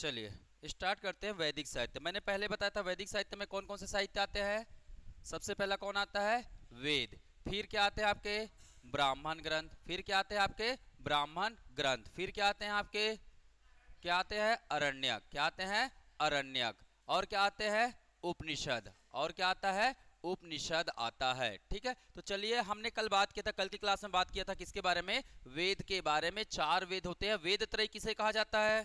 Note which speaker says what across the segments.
Speaker 1: चलिए स्टार्ट करते हैं वैदिक साहित्य। मैंने पहले बताया था वैदिक साहित्य में कौन कौन से साहित्य आते हैं। सबसे पहला कौन आता है? वेद। फिर क्या आते हैं आपके? ब्राह्मण ग्रंथ। फिर क्या आते हैं आपके? ब्राह्मण ग्रंथ। फिर क्या आते हैं आपके? क्या आते हैं? अरण्यक। क्या आते हैं? अरण्यक। और क्या आते हैं? उपनिषद। और क्या आता है? उपनिषद आता है। ठीक है, तो चलिए हमने कल बात किया था, कल की क्लास में बात किया था किसके बारे में? वेद के बारे में। 4 वेद होते हैं। वेद त्रय किसे कहा जाता है?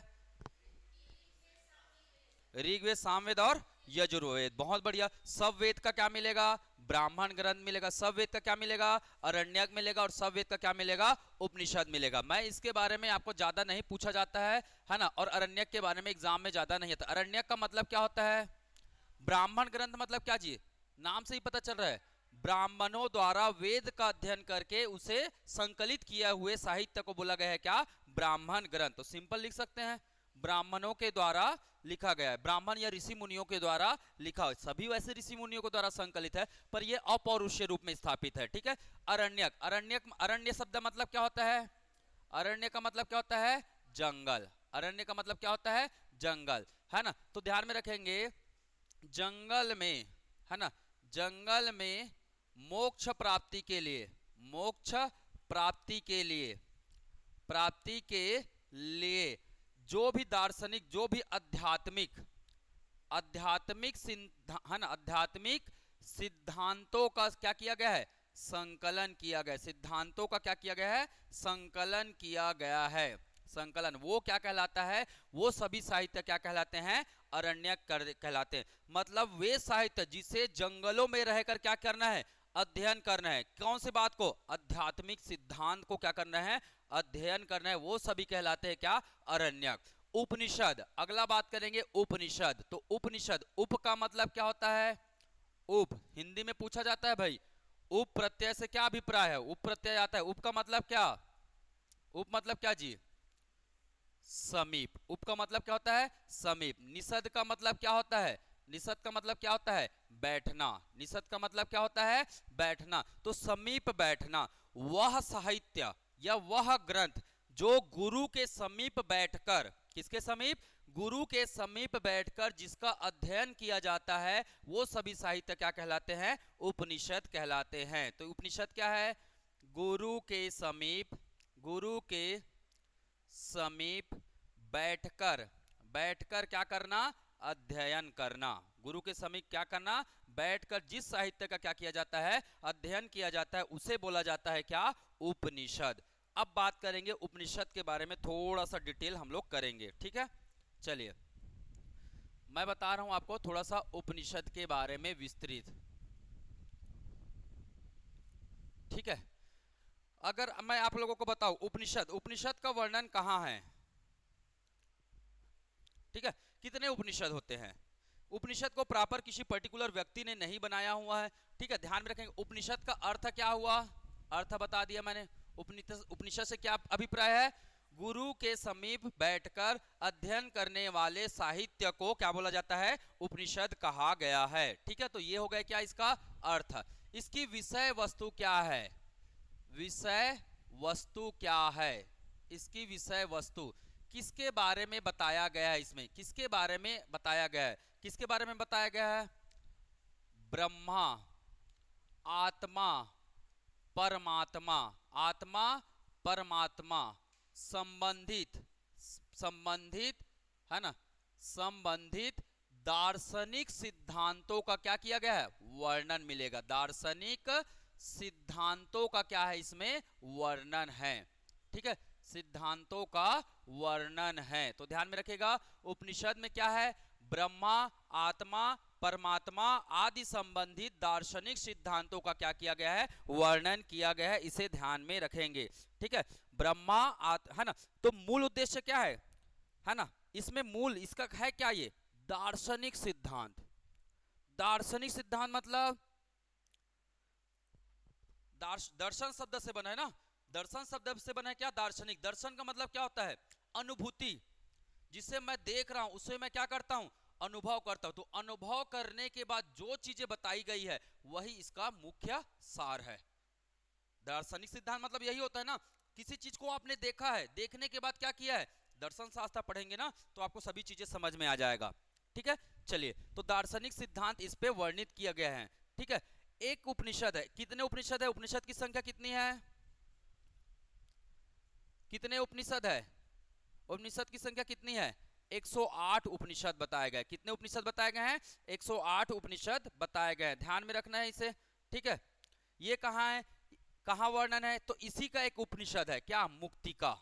Speaker 1: ऋग्वेद, सामवेद और यजुर्वेद। बहुत बढ़िया। सब वेद का क्या मिलेगा? ब्राह्मण ग्रंथ मिलेगा। सब वेद का क्या मिलेगा? अरण्यक मिलेगा। और सब वेद का क्या मिलेगा? उपनिषद मिलेगा। मैं इसके बारे में आपको ज्यादा नहीं पूछा जाता है ना। और अरण्यक के बारे में एग्जाम में ज्यादा नहीं आता। अरण्यक का मतलब क्या होता है? ब्राह्मण ग्रंथ मतलब क्या जी? नाम से ही पता चल रहा है, ब्राह्मणों द्वारा वेद का अध्ययन करके उसे संकलित किया हुए साहित्य को बोला गया है क्या? ब्राह्मण ग्रंथ। तो सिंपल लिख सकते हैं, ब्राह्मणों के द्वारा लिखा गया है। ब्राह्मण या ऋषि मुनियों के द्वारा लिखा, सभी वैसे ऋषि मुनियों के द्वारा संकलित है, पर यह अपौरुषीय रूप में स्थापित है। ठीक है। अरण्यक, अरण्यक, अरण्य शब्द मतलब क्या होता है? अरण्य का मतलब क्या होता है? जंगल। अरण्य का मतलब क्या होता है? जंगल, है ना। तो ध्यान में रखेंगे, जंगल में, है ना, जंगल में मोक्ष प्राप्ति के लिए, मोक्ष प्राप्ति के लिए, प्राप्ति के लिए जो भी दार्शनिक, जो भी आध्यात्मिक, आध्यात्मिक है ना, आध्यात्मिक सिद्धांतों का क्या किया गया है? संकलन किया गया। सिद्धांतों का क्या किया गया है? संकलन किया गया है। संकलन वो क्या कहलाता है? वो सभी साहित्य क्या कहलाते हैं? अरण्यक कहलाते हैं। मतलब वे साहित्य जिसे जंगलों में रहकर क्या करना है? अध्ययन करना है। कौन सी बात को? आध्यात्मिक सिद्धांत को क्या करना है? अध्ययन करना है। वो सभी कहलाते हैं क्या? अरण्यक। उपनिषद, अगला बात करेंगे उपनिषद। तो उपनिषद, उप का मतलब क्या होता है? उप हिंदी में पूछा जाता है भाई, उप प्रत्यय से क्या अभिप्राय है? उप प्रत्यय आता है। उप का मतलब क्या? उप मतलब क्या जी? समीप। उप का मतलब क्या होता है? समीप। निषद का मतलब क्या होता है? निषद का मतलब क्या होता है? बैठना। निषद का मतलब क्या होता है? बैठना। तो समीप बैठना, वह साहित्य या वह ग्रंथ जो गुरु के समीप बैठकर, किसके समीप? गुरु के समीप बैठकर जिसका अध्ययन किया जाता है, वो सभी साहित्य क्या कहलाते हैं? उपनिषद कहलाते हैं। तो उपनिषद क्या है? गुरु के समीप, गुरु के समीप बैठकर, बैठकर क्या करना? अध्ययन करना। गुरु के समीप क्या करना? बैठकर जिस साहित्य का क्या किया जाता है? अध्ययन किया जाता है, उसे बोला जाता है क्या? उपनिषद। अब बात करेंगे उपनिषद के बारे में, थोड़ा सा डिटेल हम लोग करेंगे। ठीक है, चलिए मैं बता रहा हूं आपको थोड़ा सा उपनिषद के बारे में विस्तृत। ठीक है, अगर मैं आप लोगों को बताऊं उपनिषद, उपनिषद का वर्णन कहां है? ठीक है, कितने उपनिषद होते हैं? उपनिषद को प्रॉपर किसी पर्टिकुलर व्यक्ति ने नहीं बनाया हुआ है। ठीक है, ध्यान में रखेंगे। उपनिषद का अर्थ क्या हुआ? अर्थ बता दिया मैंने। उपनिषद से क्या अभिप्राय है? गुरु के समीप बैठकर अध्ययन करने वाले साहित्य को क्या बोला जाता है? उपनिषद कहा गया है। ठीक है, तो ये हो गया क्या इसका अर्थ। इसकी विषय वस्तु क्या है? विषय वस्तु क्या है? इसकी विषय वस्तु किसके बारे में बताया गया है? इसमें किसके बारे में बताया गया है? किसके बारे में बताया गया है? ब्रह्मा, आत्मा, परमात्मा, आत्मा, परमात्मा, संबंधित, संबंधित, है ना, संबंधित दार्शनिक सिद्धांतों का क्या किया गया है? वर्णन मिलेगा। दार्शनिक सिद्धांतों का क्या है? इसमें वर्णन है। ठीक है, सिद्धांतों का वर्णन है। तो ध्यान में रखिएगा, उपनिषद में क्या है? ब्रह्मा, आत्मा, परमात्मा आदि संबंधित दार्शनिक सिद्धांतों का क्या किया गया है? वर्णन किया गया है। इसे ध्यान में रखेंगे। ठीक है, ब्रह्मा है ना। तो मूल उद्देश्य क्या है ना, इसमें मूल इसका है क्या? ये दार्शनिक सिद्धांत। दार्शनिक सिद्धांत मतलब दर्शन शब्द से बना है ना। दर्शन शब्द से बना है क्या? दार्शनिक। दर्शन का मतलब क्या होता है? अनुभूति। जिसे मैं देख रहा हूं उसे मैं क्या करता हूं? अनुभव करता हूं। तो अनुभव करने के बाद जो चीजें बताई गई है वही इसका मुख्य सार है। दार्शनिक सिद्धांत मतलब यही होता है ना, किसी चीज को आपने देखा है, देखने के बाद क्या किया है? दर्शन शास्त्र पढ़ेंगे ना तो आपको सभी चीजें समझ में आ जाएगा। ठीक है, चलिए, तो दार्शनिक सिद्धांत इस पे वर्णित किया गया है। ठीक है, एक उपनिषद है, कितने उपनिषद है, उपनिषद की संख्या कितनी है, कितने उपनिषद है, उपनिषद की संख्या कितनी है, 108 उपनिषद बताए गए। कितने उपनिषद बताए गए हैं, 108 उपनिषद बताए गए हैं, ध्यान में रखना है इसे। ठीक है, ये कहाँ है, कहाँ वर्णन है, तो इसी का एक उपनिषद है, क्या, मुक्तिका,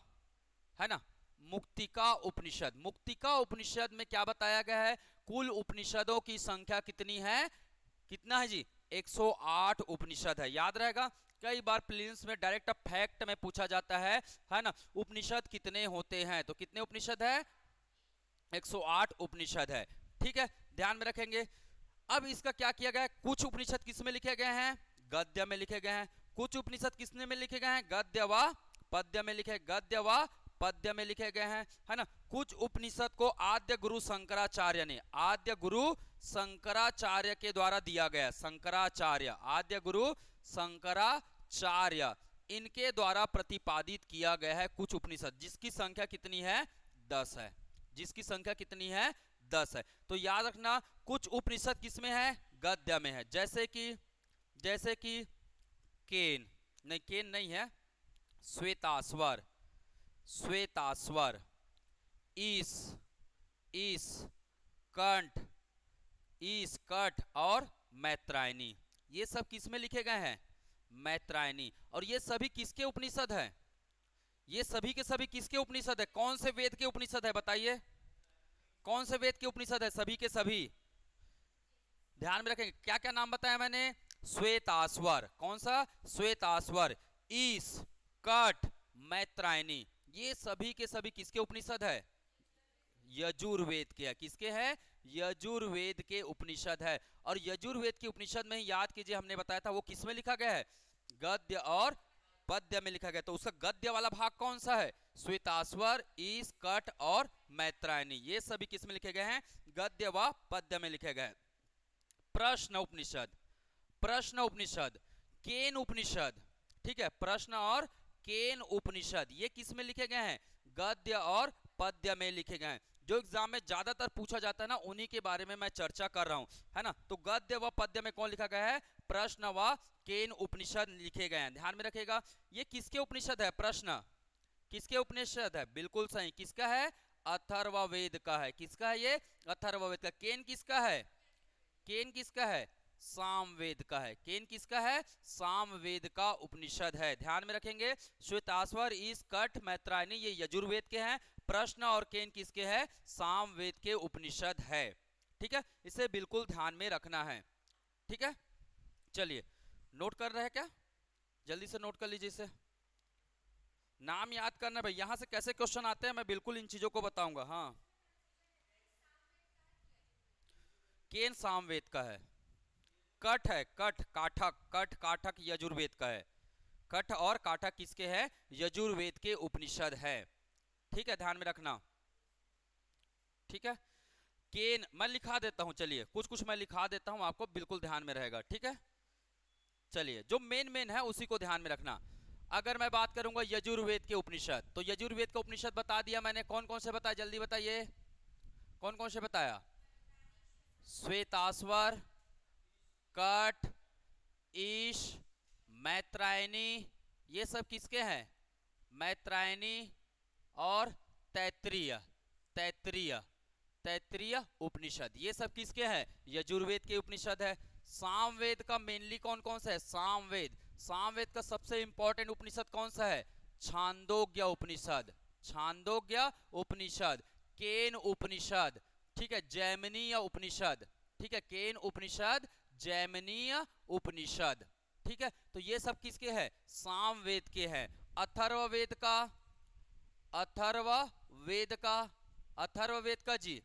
Speaker 1: है ना, मुक्तिका उपनिषद। मुक्तिका उपनिषद में क्या बताया गया है, कुल उपनिषदों की संख्या कितनी है, कितना है जी, 108 उपनिषद है। याद रहेगा, कई बार प्रीलिम्स में डायरेक्ट फैक्ट में पूछा जाता है ना, उपनिषद कितने होते हैं, तो कितने उपनिषद है, 108 उपनिषद है। ठीक है, ध्यान में रखेंगे। अब इसका क्या किया गया है, कुछ उपनिषद किस में लिखे गए हैं, गद्य में लिखे गए हैं। कुछ उपनिषद किसने में लिखे गए हैं, गद्य व पद्य में लिखे, गद्य व पद्य में लिखे गए हैं, है ना। कुछ उपनिषद को आद्य गुरु शंकराचार्य ने, आद्य गुरु शंकराचार्य के द्वारा दिया गया, शंकराचार्य, आद्य गुरु शंकराचार्य, इनके द्वारा प्रतिपादित किया गया है कुछ उपनिषद, जिसकी संख्या कितनी है, 10 है, जिसकी संख्या कितनी है, 10 है। तो याद रखना, कुछ उपनिषद किसमें है, गद्य में है, जैसे कि केन नहीं, केन नहीं है, श्वेताश्वर, श्वेताश्वर, ईश, कंठ, ईश, कठ और मैत्रायनी, ये सब किस में लिखे गए हैं, मैत्रायनी। और ये सभी किसके उपनिषद है, ये सभी के सभी किसके उपनिषद है, कौन से वेद के उपनिषद है, बताइए कौन से वेद के उपनिषद है, सभी के सभी, ध्यान में रखेंगे। क्या क्या नाम बताया मैंने, श्वेताश्वर, कौन सा, श्वेताश्वर, ईश, कठ, मैत्रायनी, ये सभी के सभी किसके उपनिषद है, यजुर्वेद के है, किसके है, यजुर्वेद के उपनिषद है। और यजुर्वेद के उपनिषद में ही याद कीजिए, हमने बताया था वो किस में लिखा गया है, गद्य और पद्य में लिखा गया। तो उसका गद्य वाला भाग कौन सा है, श्वेताश्वर, ईश, कठ और मैत्रायनी, ये सभी किस में लिखे गए हैं, गद्य व पद्य में लिखे गए। प्रश्न उपनिषद, प्रश्न उपनिषद, केन उपनिषद, ठीक है, प्रश्न और केन उपनिषद, ये किस में लिखे गए हैं, गद्य और पद्य में लिखे गए हैं। जो एग्जाम में ज्यादातर पूछा जाता है ना, उन्हीं के बारे में मैं चर्चा कर रहा हूं, है ना। तो गद्य व पद्य में कौन लिखा गया है, प्रश्न व केन उपनिषद लिखे गए हैं, ध्यान में रखिएगा। ये किसके उपनिषद है, प्रश्न किसके उपनिषद है, बिल्कुल सही, किसका है, अथर्ववेद का है, किसका है ये, अथर्ववेद का। केन किसका है, केन किसका है, सामवेद का है, केन किसका है, सामवेद का उपनिषद है, ध्यान में रखेंगे। श्वेताश्वर, ईश, कठ, मैत्रायनी ये यजुर्वेद के हैं, प्रश्न और केन किसके हैं, सामवेद के उपनिषद है। ठीक है, इसे बिल्कुल ध्यान में रखना है। ठीक है, चलिए, नोट कर रहे हैं क्या, जल्दी से नोट कर लीजिए इसे, नाम याद करना भाई, यहां से कैसे क्वेश्चन आते हैं मैं बिल्कुल इन चीजों को बताऊंगा। हाँ, केन सामवेद का है, कठ है, कठ काठक, कठ काठक यजुर्वेद का है, कठ और काठक किसके है, यजुर्वेद के उपनिषद है। ठीक है, ध्यान में रखना। ठीक है, केन मैं लिखा देता हूं, चलिए कुछ कुछ मैं लिखा देता हूं आपको, बिल्कुल ध्यान में रहेगा। ठीक है, चलिए, जो मेन है उसी को ध्यान में रखना। अगर मैं बात करूंगा यजुर्वेद के उपनिषद, तो यजुर्वेद का उपनिषद बता दिया मैंने, कौन कौन से बताया, जल्दी बताइए, कौन कौन से बताया, श्वेताश्वर, कठ, ईश, मैत्रायनी, ये सब किसके हैं, मैत्रायनी और तैत्रीय, तैत्रीय, तैत्रीय उपनिषद, ये सब किसके हैं, यजुर्वेद के उपनिषद है। सामवेद का मेनली कौन कौन सा है, सामवेद, सामवेद का सबसे इंपॉर्टेंट उपनिषद कौन सा है, छांदोग्य उपनिषद, छांदोग्य उपनिषद, केन उपनिषद, ठीक है, जैमिनीय उपनिषद, ठीक है, केन उपनिषद, जैमिनीय उपनिषद। ठीक है, तो ये सब किसके हैं, सामवेद के हैं। अथर्ववेद का, अथर्ववेद का, अथर्ववेद का जी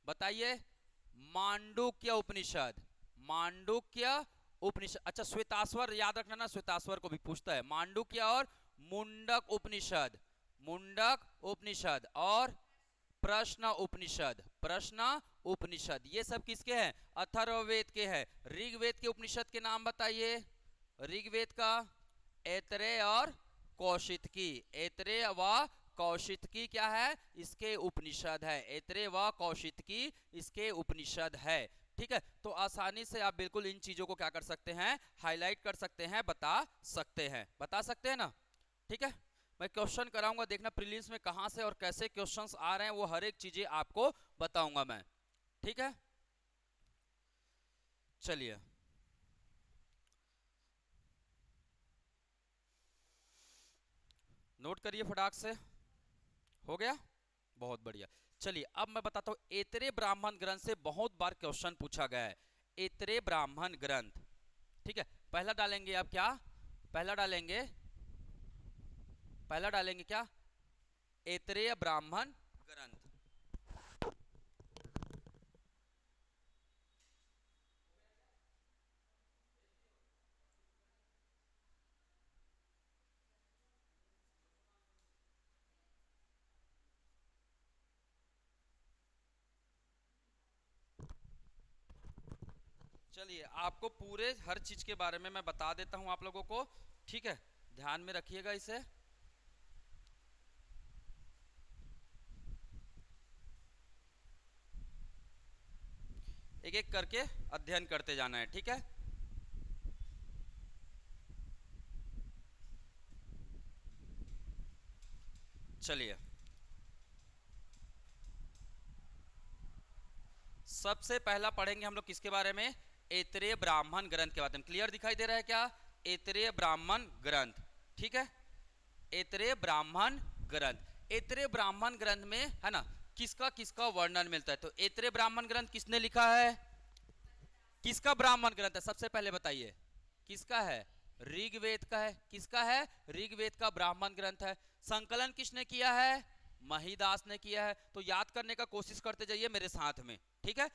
Speaker 1: बताइए, मांडुक्य उपनिषद, मांडुक्य उपनिषद। अच्छा, श्वेताश्वर याद रखना ना, श्वेताश्वर को भी पूछता है, मांडुक्य और मुंडक उपनिषद, मुंडक उपनिषद और प्रश्न उपनिषद, प्रश्न उपनिषद, ये सब किसके हैं, अथर्ववेद के हैं। ऋग्वेद के उपनिषद के नाम बताइए, ऋग्वेद का ऐतरेय और कौशितकी, ऐतरेय व कौशितकी क्या है? इसके उपनिषद है। ऐतरेय व कौशितकी इसके उपनिषद है। ठीक है, तो आसानी से आप बिल्कुल इन चीजों को क्या कर सकते हैं? हाईलाइट कर सकते हैं, बता सकते हैं। बता सकते हैं ना? ठीक है, मैं क्वेश्चन कराऊंगा, देखना प्रीलिम्स में कहां से और कैसे क्वेश्चंस आ रहे हैं, वो हर एक चीजें आपको बताऊंगा मैं। ठीक है, चलिए नोट करिए फटाक से। हो गया? बहुत बढ़िया। चलिए अब मैं बताता हूं, ऐतरेय ब्राह्मण ग्रंथ से बहुत बार क्वेश्चन पूछा गया है। ऐतरेय ब्राह्मण ग्रंथ, ठीक है, पहला डालेंगे आप क्या? पहला डालेंगे, पहला डालेंगे क्या? ऐतरेय ब्राह्मण ग्रंथ। चलिए आपको पूरे हर चीज के बारे में मैं बता देता हूं आप लोगों को। ठीक है, ध्यान में रखिएगा इसे। एक एक करके अध्ययन करते जाना है। ठीक है, चलिए सबसे पहला पढ़ेंगे हम लोग किसके बारे में? ऐतरेय ब्राह्मण ग्रंथ के बारे में। क्लियर दिखाई दे रहा है क्या? ऐतरेय ब्राह्मण ग्रंथ। ठीक है, ऐतरेय ब्राह्मण ग्रंथ। ऐतरेय ब्राह्मण ग्रंथ में है ना किसका किसका वर्णन मिलता है? तो ऐतरेय ब्राह्मण ग्रंथ किसने लिखा है? किसका ब्राह्मण ग्रंथ है? सबसे पहले बताइए किसका है? ऋग्वेद का है। किसका है? ऋग्वेद का ब्राह्मण ग्रंथ है। संकलन किसने किया है? महिदास ने किया है। तो याद करने का कोशिश करते जाइए मेरे साथ में। ठीक है,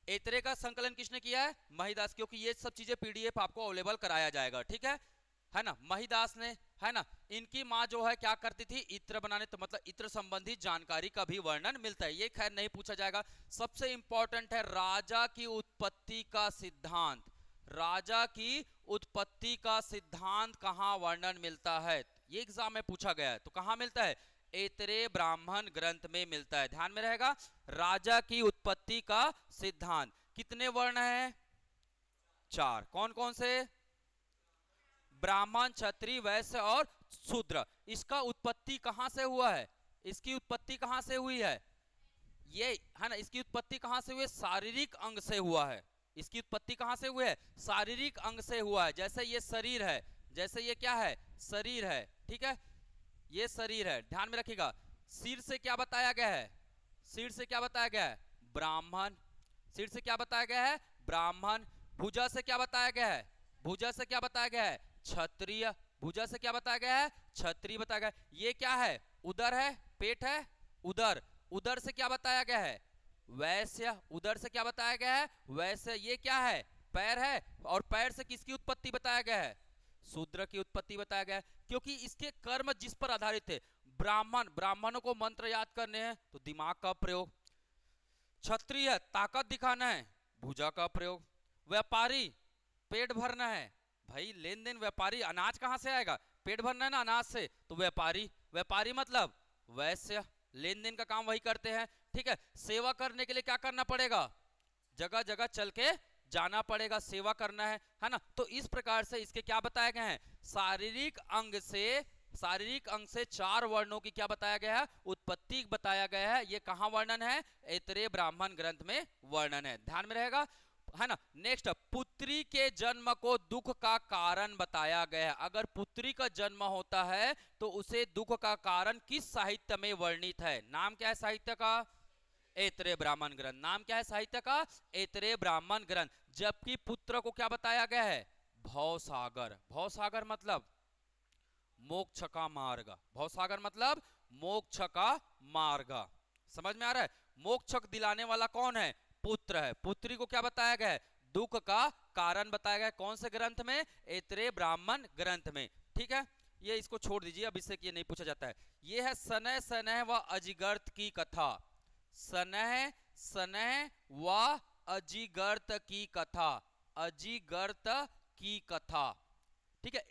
Speaker 1: ऐतरेय का संकलन किसने किया है? महिदास, क्योंकि ये सब चीजें पीडीएफ आपको अवेलेबल कराया जाएगा। ठीक है ना, महिदास ने, है ना। इनकी माँ जो है क्या करती थी? इत्र बनाने, तो मतलब इत्र संबंधी जानकारी का भी वर्णन मिलता है। ये खैर नहीं पूछा जाएगा। सबसे इंपॉर्टेंट है राजा की उत्पत्ति का सिद्धांत। राजा की उत्पत्ति का सिद्धांत कहां वर्णन मिलता है? ये एग्जाम में पूछा गया है। तो कहां मिलता है? ऐतरेय ब्राह्मण ग्रंथ में मिलता है। ध्यान में रहेगा, राजा की उत्पत्ति का सिद्धांत। कितने वर्ण हैं? 4। कौन कौन से? ब्राह्मण, क्षत्रिय, वैश्य और शूद्र। इसका उत्पत्ति कहां से हुआ है? इसकी उत्पत्ति कहां से हुई है? ये है ना, इसकी उत्पत्ति कहां से हुई है? शारीरिक अंग से हुआ है। इसकी उत्पत्ति कहां से हुई है? शारीरिक अंग से हुआ है। जैसे ये शरीर है, जैसे ये क्या है? शरीर है। ठीक है, ये शरीर है। ध्यान में रखिएगा, सिर से क्या बताया गया है? सिर से क्या बताया गया है? ब्राह्मण। सिर से क्या बताया गया है? ब्राह्मण। भुजा से क्या बताया गया है? भुजा से क्या बताया गया है? क्षत्रिय। भुजा से क्या बताया गया है? क्षत्रिय बताया गया है। ये क्या है? उदर है, पेट है, उदर। उदर से क्या बताया गया है? वैश्य। उदर से क्या बताया गया है? वैश्य। ये क्या है? पैर है, और पैर से किसकी उत्पत्ति बताया गया है? शूद्र की उत्पत्ति बताया गया है, क्योंकि इसके कर्म जिस पर आधारित थे। ब्राह्मण, ब्राह्मणों को मंत्र याद करने हैं तो दिमाग का प्रयोग। क्षत्रिय, ताकत दिखाना है, भुजा का प्रयोग। व्यापारी, पेट भरना है। भाई लेन देन, व्यापारी अनाज कहां से आएगा? पेट भरना है ना अनाज से, तो व्यापारी। व्यापारी मतलब वैश्य, लेन देन का काम वही करते हैं। ठीक है, सेवा करने के लिए क्या करना पड़ेगा? जगह जगह चल के जाना पड़ेगा, सेवा करना है ना। तो इस प्रकार से इसके क्या बताए गए हैं? शारीरिक अंग से, शारीरिक अंग से 4 वर्णों की क्या बताया गया है? उत्पत्ति बताया गया है। ये कहां वर्णन है? ऐतरेय ब्राह्मण ग्रंथ में वर्णन है। ध्यान में रहेगा, है ना। नेक्स्ट, पुत्री के जन्म को दुख का कारण बताया गया है। अगर पुत्री का जन्म होता है तो उसे दुख का कारण किस साहित्य में वर्णित है? नाम क्या है साहित्य का? ऐतरेय ब्राह्मण ग्रंथ। नाम क्या है साहित्य का? ऐतरेय ब्राह्मण ग्रंथ। जबकि पुत्र को क्या बताया गया है? भवसागर। भवसागर मतलब मोक्ष का मार्ग। भवसागर मतलब मोक्ष का मार्ग। समझ में आ रहा है? मोक्ष दिलाने वाला कौन है? पुत्र है। पुत्री को क्या बताया गया है? दुख का कारण बताया गया है। कौन से ग्रंथ में? ऐतरेय ब्राह्मण ग्रंथ में। ठीक है, ये इसको छोड़ दीजिए, अब इससे ये नहीं पूछा जाता है। ये है सनह सनह व अजिगर्त की कथा। सनह सनह व अजिगर्त की कथा। अजिगर्त की कथा। ठीक है,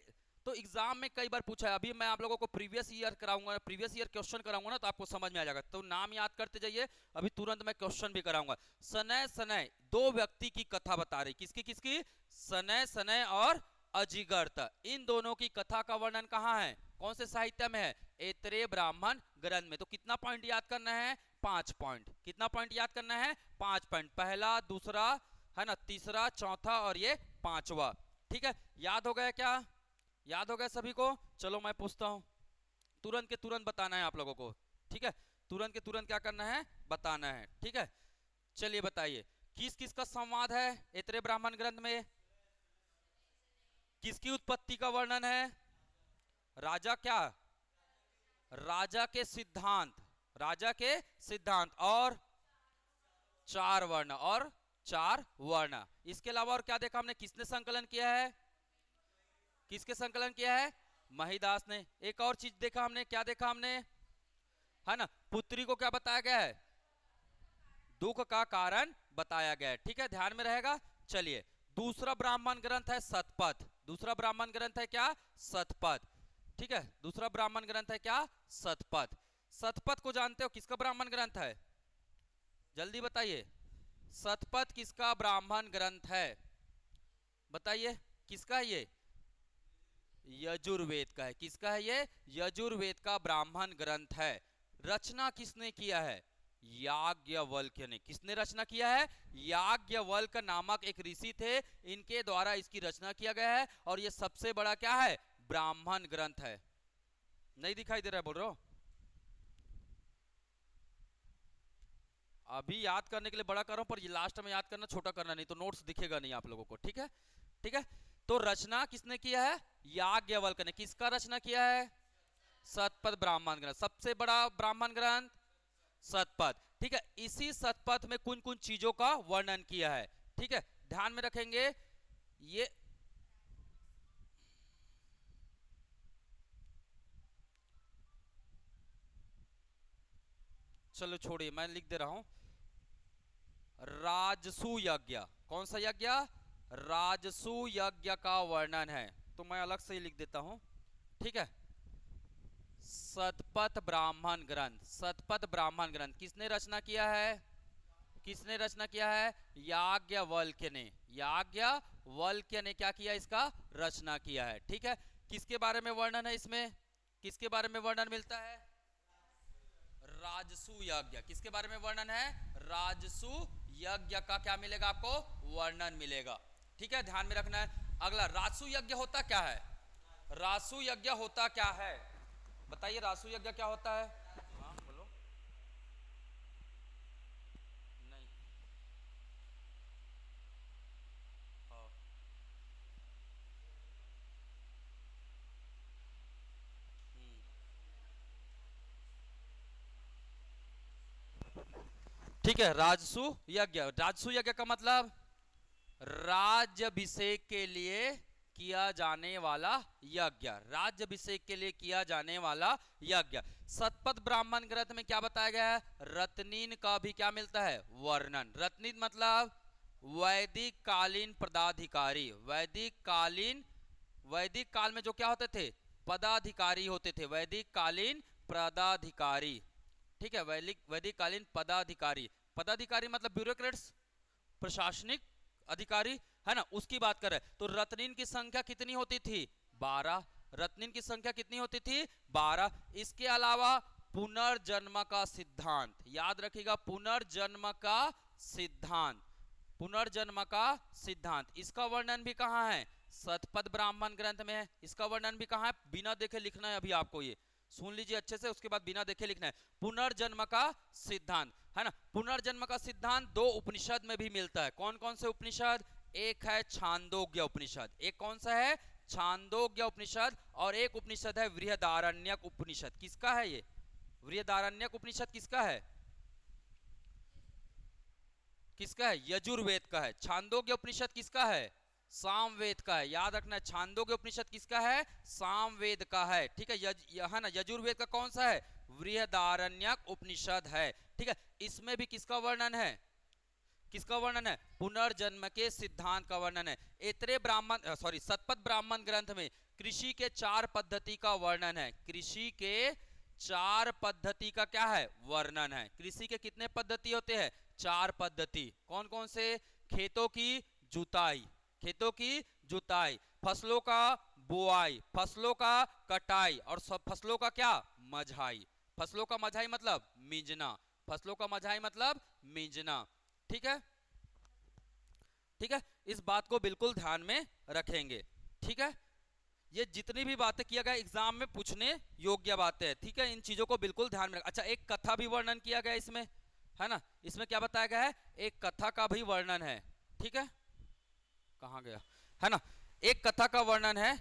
Speaker 1: तो एग्जाम में कई बार पूछा है। अभी मैं आप लोगों को प्रीवियस ईयर कराऊंगा, प्रीवियस ईयर क्वेश्चन कराऊंगा ना, तो आपको समझ में आ जाएगा। तो नाम याद करते जाइए, अभी तुरंत मैं क्वेश्चन भी कराऊंगा। सनय सनय दो व्यक्ति की कथा बता रही, किसकी किसकी? सनय सनय और अजिगर्त, इन दोनों की कथा का वर्णन कहाँ है, कौन से साहित्य में है? ऐतरेय ब्राह्मण ग्रंथ में। तो कितना पॉइंट याद करना है? 5 पॉइंट। कितना पॉइंट याद करना है? 5 पॉइंट। पहला, दूसरा, है ना, तीसरा, चौथा और ये पांचवा। ठीक है, याद हो गया क्या? याद हो गया सभी को? चलो मैं पूछता हूं, तुरंत के तुरंत बताना है आप लोगों को। ठीक है, तुरंत के तुरंत क्या करना है? बताना है। ठीक है, चलिए बताइए, किस किस का संवाद है ऐतरेय ब्राह्मण ग्रंथ में? किसकी उत्पत्ति का वर्णन है? राजा क्या? राजा के सिद्धांत, राजा के सिद्धांत और 4 वर्ण, और 4 वर्ण। इसके अलावा और क्या देखा हमने? किसने संकलन किया है? किसके संकलन किया है? महिदास ने। एक और चीज देखा हमने, क्या देखा हमने, है ना, पुत्री को क्या बताया गया है? दुख का कारण बताया गया है। ठीक है, ध्यान में रहेगा। चलिए, दूसरा ब्राह्मण ग्रंथ है शतपथ। दूसरा ब्राह्मण ग्रंथ है क्या? शतपथ। ठीक है, दूसरा ब्राह्मण ग्रंथ है क्या? शतपथ। शतपथ को जानते हो, किसका ब्राह्मण ग्रंथ है? जल्दी बताइए, शतपथ किसका ब्राह्मण ग्रंथ है? बताइए, किसका है ये? यजुर्वेद का है। किसका है ये? यजुर्वेद का ब्राह्मण ग्रंथ है। रचना किसने किया है? याज्ञवल्क्य ने। किसने रचना किया है? याज्ञवल्क नामक एक ऋषि थे, इनके द्वारा इसकी रचना किया गया है। और ये सबसे बड़ा क्या है? ब्राह्मण ग्रंथ है। नहीं दिखाई दे रहा है? बोल रहा हूं, अभी याद करने के लिए बड़ा कर रहा हूं, पर ये लास्ट में याद करना, छोटा करना नहीं, तो नोट्स दिखेगा नहीं आप लोगों को। ठीक है, ठीक है। तो रचना किसने किया है? याज्ञवल्क्य ने। किसका रचना किया है? शतपथ ब्राह्मण ग्रंथ, सबसे बड़ा ब्राह्मण ग्रंथ शतपथ। ठीक है, इसी शतपथ में कुछ कुछ चीजों का वर्णन किया है। ठीक है, ध्यान में रखेंगे ये। चलो छोड़िए, मैं लिख दे रहा हूं, राजसु यज्ञ। कौन सा यज्ञ? राजसु यज्ञ का वर्णन है। तो मैं अलग से ही लिख देता हूं। ठीक है, शतपथ ब्राह्मण ग्रंथ, शतपथ ब्राह्मण ग्रंथ किसने रचना किया है? किसने रचना किया है? याज्ञवल्क्य ने। याज्ञवल्क्य ने क्या किया? इसका रचना किया है। ठीक है, किसके बारे में वर्णन है इसमें? किसके बारे में वर्णन मिलता है? राजसु यज्ञ। किसके बारे में वर्णन है? राजसु यज्ञ का क्या मिलेगा आपको? वर्णन मिलेगा। ठीक है, ध्यान में रखना है। अगला, राजसु यज्ञ होता क्या है? राजसु यज्ञ होता क्या है? बताइए, राजसु यज्ञ क्या होता है? हाँ बोलो। नहीं। हाँ। ठीक है, राजसु यज्ञ। राजसु यज्ञ का मतलब राज्यभिषेक के लिए किया जाने वाला यज्ञ। राज्यभिषेक के लिए किया जाने वाला यज्ञ। शतपथ ब्राह्मण ग्रंथ में क्या बताया गया है? रत्नीन का भी क्या मिलता है? वर्णन। रत्नीन मतलब वैदिक कालीन पदाधिकारी। वैदिक कालीन, वैदिक काल में जो क्या होते थे? पदाधिकारी होते थे। वैदिक कालीन पदाधिकारी। ठीक है, वैदिक वैदिक कालीन पदाधिकारी। पदाधिकारी मतलब ब्यूरोक्रेट्स, प्रशासनिक अधिकारी, है ना, उसकी बात कर रहे हैं। तो रत्नीन की संख्या कितनी होती थी? 12। रत्नीन की संख्या कितनी होती थी? 12। इसके अलावा पुनर्जन्म का सिद्धांत, याद रखिएगा, पुनर्जन्म का सिद्धांत, पुनर्जन्म का सिद्धांत, इसका वर्णन भी कहां है? शतपथ ब्राह्मण ग्रंथ में है। इसका वर्णन भी कहां है? बिना देखे लिखना है अभी आपको, ये सुन लीजिए अच्छे से, उसके बाद बिना देखे लिखना है। पुनर्जन्म का सिद्धांत, है ना। पुनर्जन्म का सिद्धांत 2 उपनिषद में भी मिलता है। कौन कौन से उपनिषद? एक है छांदोग्य उपनिषद। एक कौन सा है? छांदोग्य उपनिषद। और एक उपनिषद है बृहदारण्यक उपनिषद। किसका है ये? बृहदारण्यक उपनिषद किसका है? किसका है? यजुर्वेद का है। छांदोग्य उपनिषद किसका है? सामवेद का है। याद रखना है, छांदोग्य उपनिषद किसका है? सामवेद का है। ठीक है, है ना। यजुर्वेद का कौन सा है? बृहदारण्यक उपनिषद है। ठीक है, इसमें भी किसका वर्णन है? किसका वर्णन है? पुनर्जन्म के सिद्धांत का वर्णन है। ऐतरेय ब्राह्मण, सॉरी, शतपथ ब्राह्मण ग्रंथ में कृषि के 4 पद्धति का वर्णन है। कृषि के 4 पद्धति का क्या है? वर्णन है। कृषि के कितने पद्धति होते हैं? 4 पद्धति। कौन कौन से? खेतों की जुताई, खेतों की जुताई, फसलों का बुआई, फसलों का कटाई और सब फसलों का क्या? मझाई। फसलों का मझाई मतलब मींजना, फसलों का मझाई मतलब मींजना। ठीक है, ठीक है, इस बात को बिल्कुल ध्यान में रखेंगे। ठीक है, ये जितनी भी बातें किया गया एग्जाम में पूछने योग्य बातें हैं। ठीक है, इन चीजों को बिल्कुल ध्यान में रख। अच्छा, एक कथा भी वर्णन किया गया इसमें, है ना? इसमें क्या बताया गया है? एक कथा का भी वर्णन है। ठीक है, कहाँ गया, है ना? एक कथा का वर्णन है,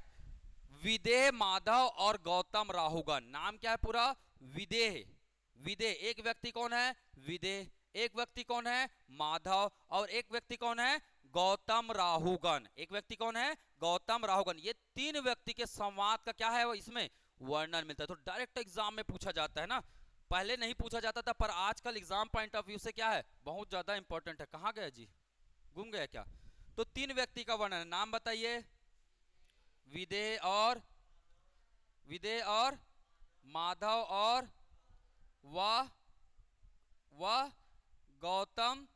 Speaker 1: विदेह माधव और गौतम राहुगण। नाम क्या है पूरा? विदेह। विदेह एक व्यक्ति कौन है? विदेह। एक व्यक्ति कौन है? माधव। और एक व्यक्ति कौन है? गौतम राहुगण। एक व्यक्ति कौन है? गौतम राहुगण। ये 3 व्यक्ति के संवाद का क्या है? वो इसमें वर्णन मिलता है। तो डायरेक्ट एग्जाम में पूछा जाता है ना, पहले नहीं पूछा जाता था, पर आजकल एग्जाम पॉइंट ऑफ व्यू से क्या है? बहुत ज्यादा इंपॉर्टेंट है। कहां गया जी? गुम गया क्या? तो 3 व्यक्ति का वर्णन, नाम बताइए। विदेह और माधव और वह गौतम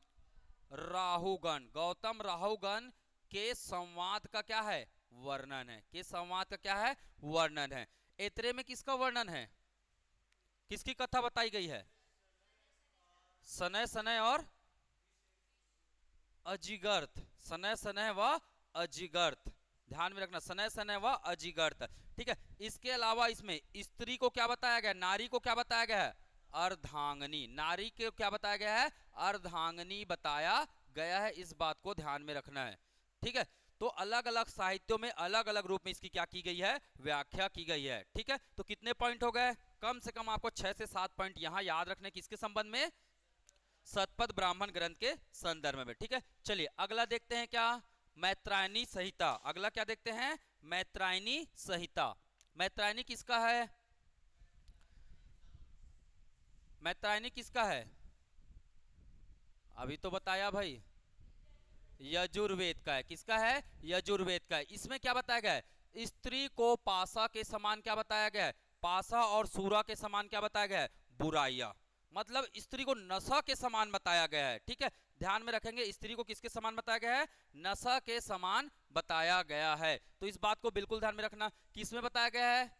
Speaker 1: राहुगण। गौतम राहुगण के संवाद का क्या है? वर्णन है। के संवाद का क्या है? वर्णन है। एतरे में किसका वर्णन है? किसकी कथा बताई गई है? सनय सनय और अजिगर्थ। सनय सनय व अजिगर्थ, ध्यान में रखना, सनय सनय व अजिगर्थ। ठीक है, इसके अलावा इसमें स्त्री को क्या बताया गया? नारी को क्या बताया गया है? अर्धांगिनी। नारी को क्या बताया गया है? अर्धांगिनी बताया गया है। इस बात को ध्यान में रखना है। ठीक है, तो अलग अलग साहित्यों में अलग अलग रूप में इसकी क्या की गई है? व्याख्या की गई है। ठीक है, तो कितने पॉइंट हो गए? कम से कम आपको 6 से 7 पॉइंट यहां याद रखने किसके संबंध में? शतपथ ब्राह्मण ग्रंथ के संदर्भ में। ठीक है, चलिए अगला देखते हैं क्या? मैत्रायणी संहिता। अगला क्या देखते हैं? मैत्रायणी संहिता। मैत्रायणी किसका है? मैत्रायणी किसका है? अभी तो बताया भाई, यजुर्वेद का है। किसका है? यजुर्वेद का है। इसमें क्या बताया गया है? स्त्री को पासा के समान क्या बताया गया है? पासा और सूरा के समान क्या बताया गया है? बुराइयां। मतलब स्त्री को नशा के समान बताया गया है। ठीक है, ध्यान में रखेंगे, स्त्री को किसके समान बताया गया है? नशा के समान बताया गया है। तो इस बात को बिल्कुल ध्यान में रखना, किसमें बताया गया है?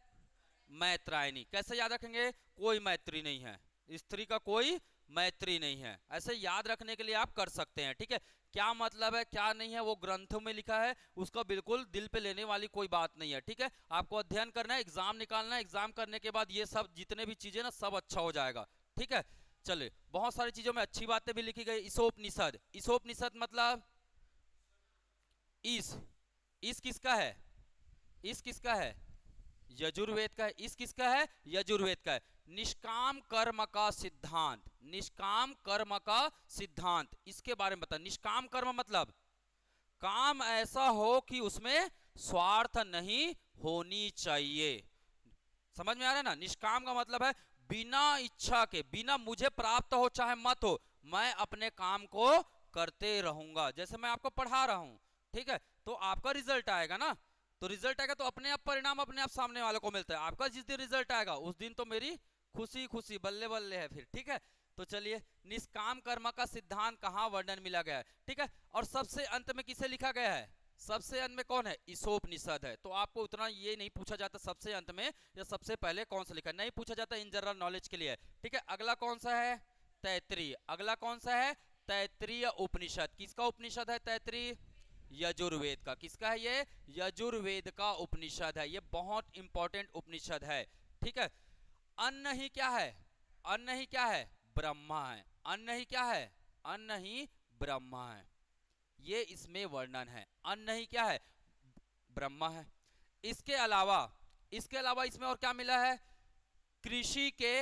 Speaker 1: मैत्रायणी। कैसे याद रखेंगे? कोई मैत्री नहीं है, स्त्री का कोई मैत्री नहीं है, ऐसे याद रखने के लिए आप कर सकते हैं। ठीक है, क्या मतलब है क्या नहीं है वो ग्रंथों में लिखा है, उसका बिल्कुल दिल पे लेने वाली कोई बात नहीं है। ठीक है, आपको अध्ययन करना है, एग्जाम निकालना है, एग्जाम करने के बाद ये सब जितने भी चीजें ना सब अच्छा हो जाएगा। ठीक है, चलिए बहुत सारी चीजों में अच्छी बातें भी लिखी गई। ईसोपनिषद। ईसोपनिषद मतलब इस किसका है? इस किसका है? यजुर्वेद का है। इस किसका है? यजुर्वेद का है। निष्काम कर्म का सिद्धांत। निष्काम कर्म का सिद्धांत, इसके बारे में बता। निष्काम कर्म मतलब काम ऐसा हो कि उसमें स्वार्थ नहीं होनी चाहिए। समझ में आ रहा है ना? निष्काम का मतलब है बिना इच्छा के, बिना मुझे प्राप्त हो चाहे मत हो, मैं अपने काम को करते रहूंगा। जैसे मैं आपको पढ़ा रहा हूं, ठीक है, तो आपका रिजल्ट आएगा ना, तो रिजल्ट आएगा तो अपने आप परिणाम अपने आप सामने वाले को मिलता है। आपका जिस दिन रिजल्ट आएगा उस दिन तो मेरी खुशी खुशी बल्ले बल्ले है फिर। ठीक है, तो चलिए निष्काम कर्म का सिद्धांत कहाँ वर्णन मिला गया है? ठीक है, और सबसे अंत में किसे लिखा गया है? सबसे अंत में कौन है? ईसोपनिषद है। तो आपको उतना ये नहीं पूछा जाता सबसे अंत में या सबसे पहले कौन सा लिखा, नहीं पूछा जाता, इन जनरल नॉलेज के लिए। ठीक है, अगला कौन सा है? तैत्रीय। अगला कौन सा है? तैत्रीय उपनिषद। किसका उपनिषद है तैत्रीय? यजुर्वेद का। किसका है ये? यजुर्वेद का उपनिषद है। ये बहुत इंपॉर्टेंट उपनिषद है। ठीक है, अन्न ही क्या है? अन्न ही क्या है? ब्रह्मा है। अन्न ही क्या है? अन्न ही ब्रह्मा है, ये इसमें वर्णन है। अन्न ही क्या है? ब्रह्मा है। इसके अलावा इसमें और क्या मिला है? कृषि के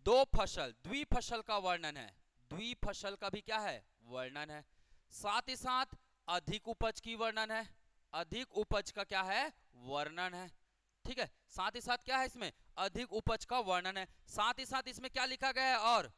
Speaker 1: 2 फसल, द्विफसल का वर्णन है। द्विफसल का भी क्या है? वर्णन है। साथ ही साथ अधिक उपज की वर्णन है। अधिक उपज का क्या है? वर्णन है। ठीक है, साथ ही साथ क्या है इसमें? अधिक उपज का वर्णन है। साथ ही साथ इसमें क्या लिखा गया है? और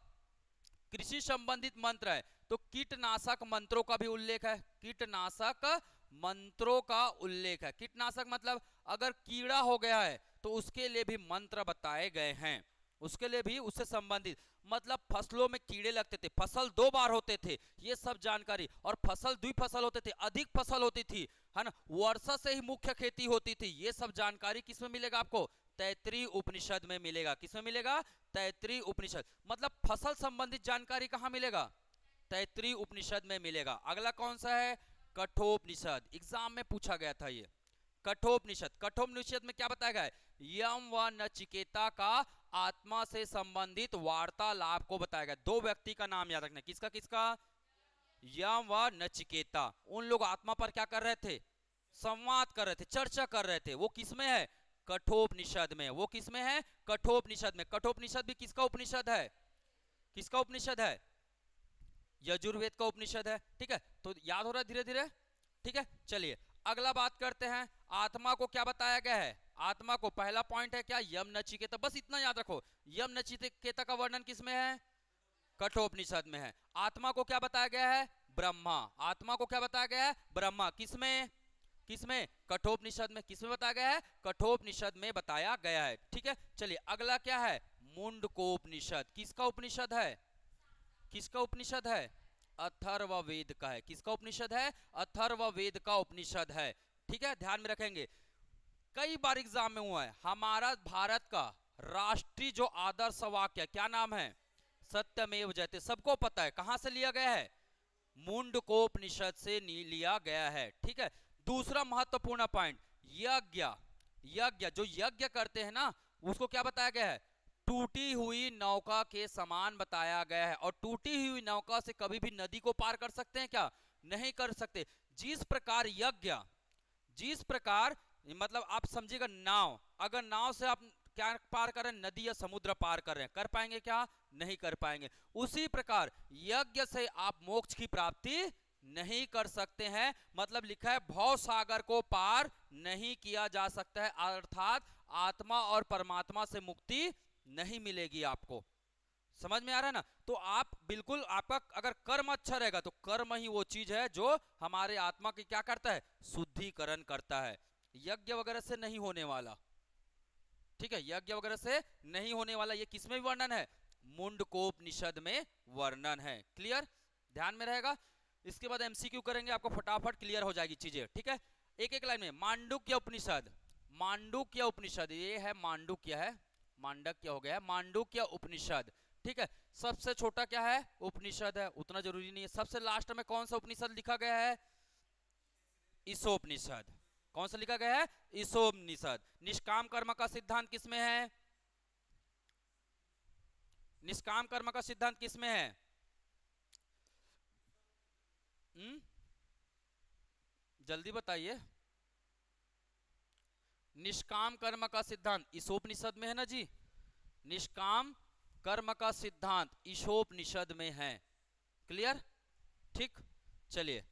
Speaker 1: कृषि संबंधित मंत्र है, तो कीटनाशक मंत्रों का भी उल्लेख है। कीटनाशक मंत्रों का उल्लेख है। कीटनाशक मतलब अगर कीड़ा हो गया है तो उसके लिए भी मंत्र बताए गए हैं, उसके लिए भी उससे संबंधित, मतलब फसलों में कीड़े लगते थे, फसल 2 बार होते थे, ये सब जानकारी, और फसल द्विफसल होते थे, अधिक फसल होती थी, है ना, वर्षा से ही मुख्य खेती होती थी, ये सब जानकारी किसमें मिलेगा आपको? तैत्तिरीय उपनिषद में मिलेगा। किसमें मिलेगा? तैत्तिरीय उपनिषद। मतलब फसल संबंधित जानकारी कहां मिलेगा? तैत्तिरीय उपनिषद में मिलेगा। अगला कौन सा है? कठोपनिषद। एग्जाम में पूछा गया था ये कठोपनिषद। कठोपनिषद में क्या बताया गया है? यम व नचिकेता का आत्मा से संबंधित वार्तालाप को बताया गया। 2 व्यक्ति का नाम याद रखना। किसका किसका? यम व नचिकेता। उन लोग आत्मा पर क्या कर रहे थे? संवाद कर रहे थे, चर्चा कर रहे थे। वो किसमें है? कठोपनिषद में। वो किसमें है? कठोपनिषद में। कठोपनिषद भी किसका उपनिषद है? किसका उपनिषद है? यजुर्वेद का उपनिषद है। ठीक है, तो याद हो रहा है धीरे धीरे। ठीक है, चलिए अगला बात करते हैं। आत्मा को क्या बताया गया है? आत्मा को पहला पॉइंट है क्या? यम नचिकेता। बस इतना याद रखो, यम नचिकेता का वर्णन किसमें है? कठोपनिषद में है। आत्मा को क्या बताया गया है? ब्रह्मा। आत्मा को क्या बताया गया है? ब्रह्मा। किसमें? किसमें? कठोपनिषद में। किसमें बताया गया है? कठोपनिषद में बताया गया है। ठीक है, चलिए अगला क्या है? मुंडकोपनिषद। किसका उपनिषद है? किसका उपनिषद है? अथर्ववेद का है। किसका उपनिषद है? अथर्ववेद का उपनिषद है। ठीक है, ध्यान में रखेंगे। कई बार एग्जाम में हुआ है। हमारा भारत का राष्ट्रीय जो आदर्श वाक्य, क्या नाम है? सत्यमेव जयते। सबको पता है। कहां से लिया गया है? मुंडकोपनिषद से लिया गया है। ठीक है, दूसरा महत्वपूर्ण पॉइंट, यज्ञ। यज्ञ, जो यज्ञ करते हैं ना, उसको क्या बताया गया है? टूटी हुई नौका के समान बताया गया है। और टूटी हुई नौका से कभी भी नदी को पार कर सकते हैं क्या? नहीं कर सकते। जिस प्रकार यज्ञ, जिस प्रकार, मतलब आप समझिएगा, नाव, अगर नाव से आप क्या पार कर रहे हैं? नदी या समुद्र पार कर रहे हैं, कर पाएंगे क्या? नहीं कर पाएंगे। उसी प्रकार यज्ञ से आप मोक्ष की प्राप्ति नहीं कर सकते हैं। मतलब लिखा है भव सागर को पार नहीं किया जा सकता है, अर्थात आत्मा और परमात्मा से मुक्ति नहीं मिलेगी आपको। समझ में आ रहा है ना? तो आप बिल्कुल, आपका अगर कर्म अच्छा रहेगा तो कर्म ही वो चीज है जो हमारे आत्मा की क्या करता है? शुद्धिकरण करता है। यज्ञ वगैरह से नहीं होने वाला। ठीक है, यज्ञ वगैरह से नहीं होने वाला। ये किसमें वर्णन है? मुंडकोपनिषद में वर्णन है। क्लियर? ध्यान में रहेगा। इसके बाद एमसीक्यू करेंगे, आपको फटाफट क्लियर हो जाएगी चीजें। ठीक है, एक एक लाइन में। मांडुक्य उपनिषद। मांडुक्य उपनिषद, ये है मांडुक्य, है मांडक्य हो गया है, मांडुक्य उपनिषद। ठीक है, सबसे छोटा क्या है? उपनिषद है, उतना जरूरी नहीं है। सबसे लास्ट में कौन सा उपनिषद लिखा गया है? ईशोपनिषद। कौन सा लिखा गया है? ईशोपनिषद। निष्काम कर्म का सिद्धांत किसमें है? निष्काम कर्म का सिद्धांत किसमें है? जल्दी बताइए। निष्काम कर्म का सिद्धांत ईशोपनिषद में है ना जी। निष्काम कर्म का सिद्धांत ईशोपनिषद में है। क्लियर? ठीक, चलिए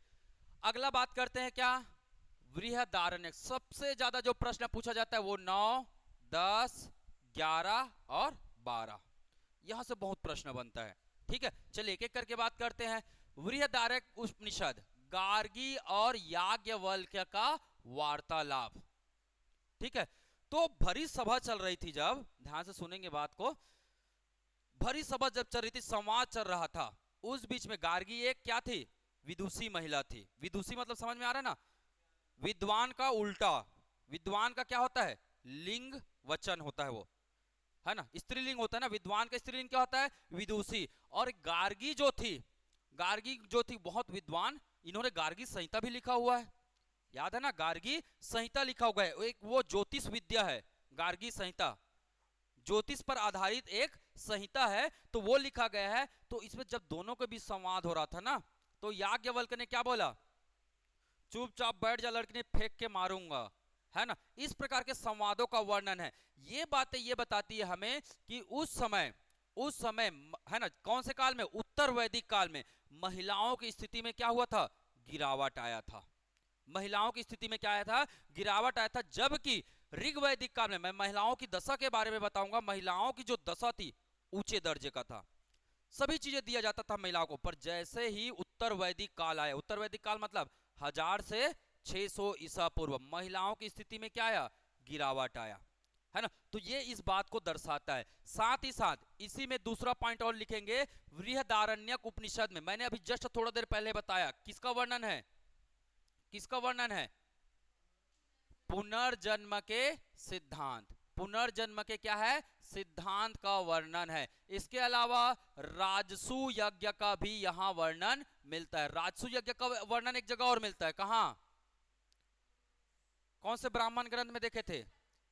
Speaker 1: अगला बात करते हैं क्या? बृहदारण्यक। सबसे ज्यादा जो प्रश्न पूछा जाता है वो 9, 10, 11 और 12, यहां से बहुत प्रश्न बनता है। ठीक है, चलिए एक एक करके बात करते हैं। बृहदारण्यक उपनिषद, गार्गी और याज्ञवल्क्य का वार्तालाप। ठीक है, तो भरी सभा चल रही थी, जब, ध्यान से सुनेंगे बात को, भरी सभा जब चल रही थी, संवाद चल रहा था, उस बीच में गार्गी एक क्या थी? विदुषी महिला थी। विदुषी मतलब समझ में आ रहा है ना? विद्वान का उल्टा। विद्वान का क्या होता है? लिंग वचन होता है, वो है ना, स्त्रीलिंग होता है ना। विद्वान का स्त्रीलिंग क्या होता है? विदुषी। और गार्गी जो थी, गार्गी जो थी बहुत विद्वान, इन्होंने गार्गी संहिता भी लिखा हुआ है। याद है ना, गार्गी संहिता लिखा हुआ है। एक वो ज्योतिष विद्या है, गार्गी संहिता, ज्योतिष पर आधारित एक संहिता है, तो वो लिखा गया है। तो इसमें जब दोनों के बीच संवाद हो रहा था ना, तो याज्ञवल्क्य ने क्या बोला? चुपचाप बैठ जा लड़की, ने फेंक के मारूंगा, है ना। इस प्रकार के संवादों का वर्णन है। ये बातें ये बताती है हमें कि उस समय है ना, कौन से काल में? उत्तर वैदिक काल में महिलाओं की स्थिति में क्या हुआ था? गिरावट आया था। महिलाओं की स्थिति में क्या आया था? गिरावट आया था। जबकि ऋग्वैदिक काल में, मैं महिलाओं की दशा के बारे में बताऊंगा, महिलाओं की जो दशा थी ऊंचे दर्जे का था, सभी चीजें दिया जाता था महिलाओं को। पर जैसे ही उत्तर वैदिक काल आया, उत्तर वैदिक काल मतलब 1000 से 600 ईसा पूर्व, महिलाओं की स्थिति में क्या आया? गिरावट आया, है ना। तो ये इस बात को दर्शाता है। साथ ही साथ इसी में दूसरा पॉइंट और लिखेंगे, बृहदारण्यक उपनिषद में मैंने अभी जस्ट थोड़ा देर पहले बताया, किसका वर्णन है, किसका वर्णन है, पुनर्जन्म के सिद्धांत, पुनर्जन्म के क्या है, सिद्धांत का वर्णन है। इसके अलावा राजसु यज्ञ का भी यहां वर्णन मिलता है। राजसु यज्ञ का वर्णन एक जगह और मिलता है, कहां, कौन से ब्राह्मण ग्रंथ में देखे थे,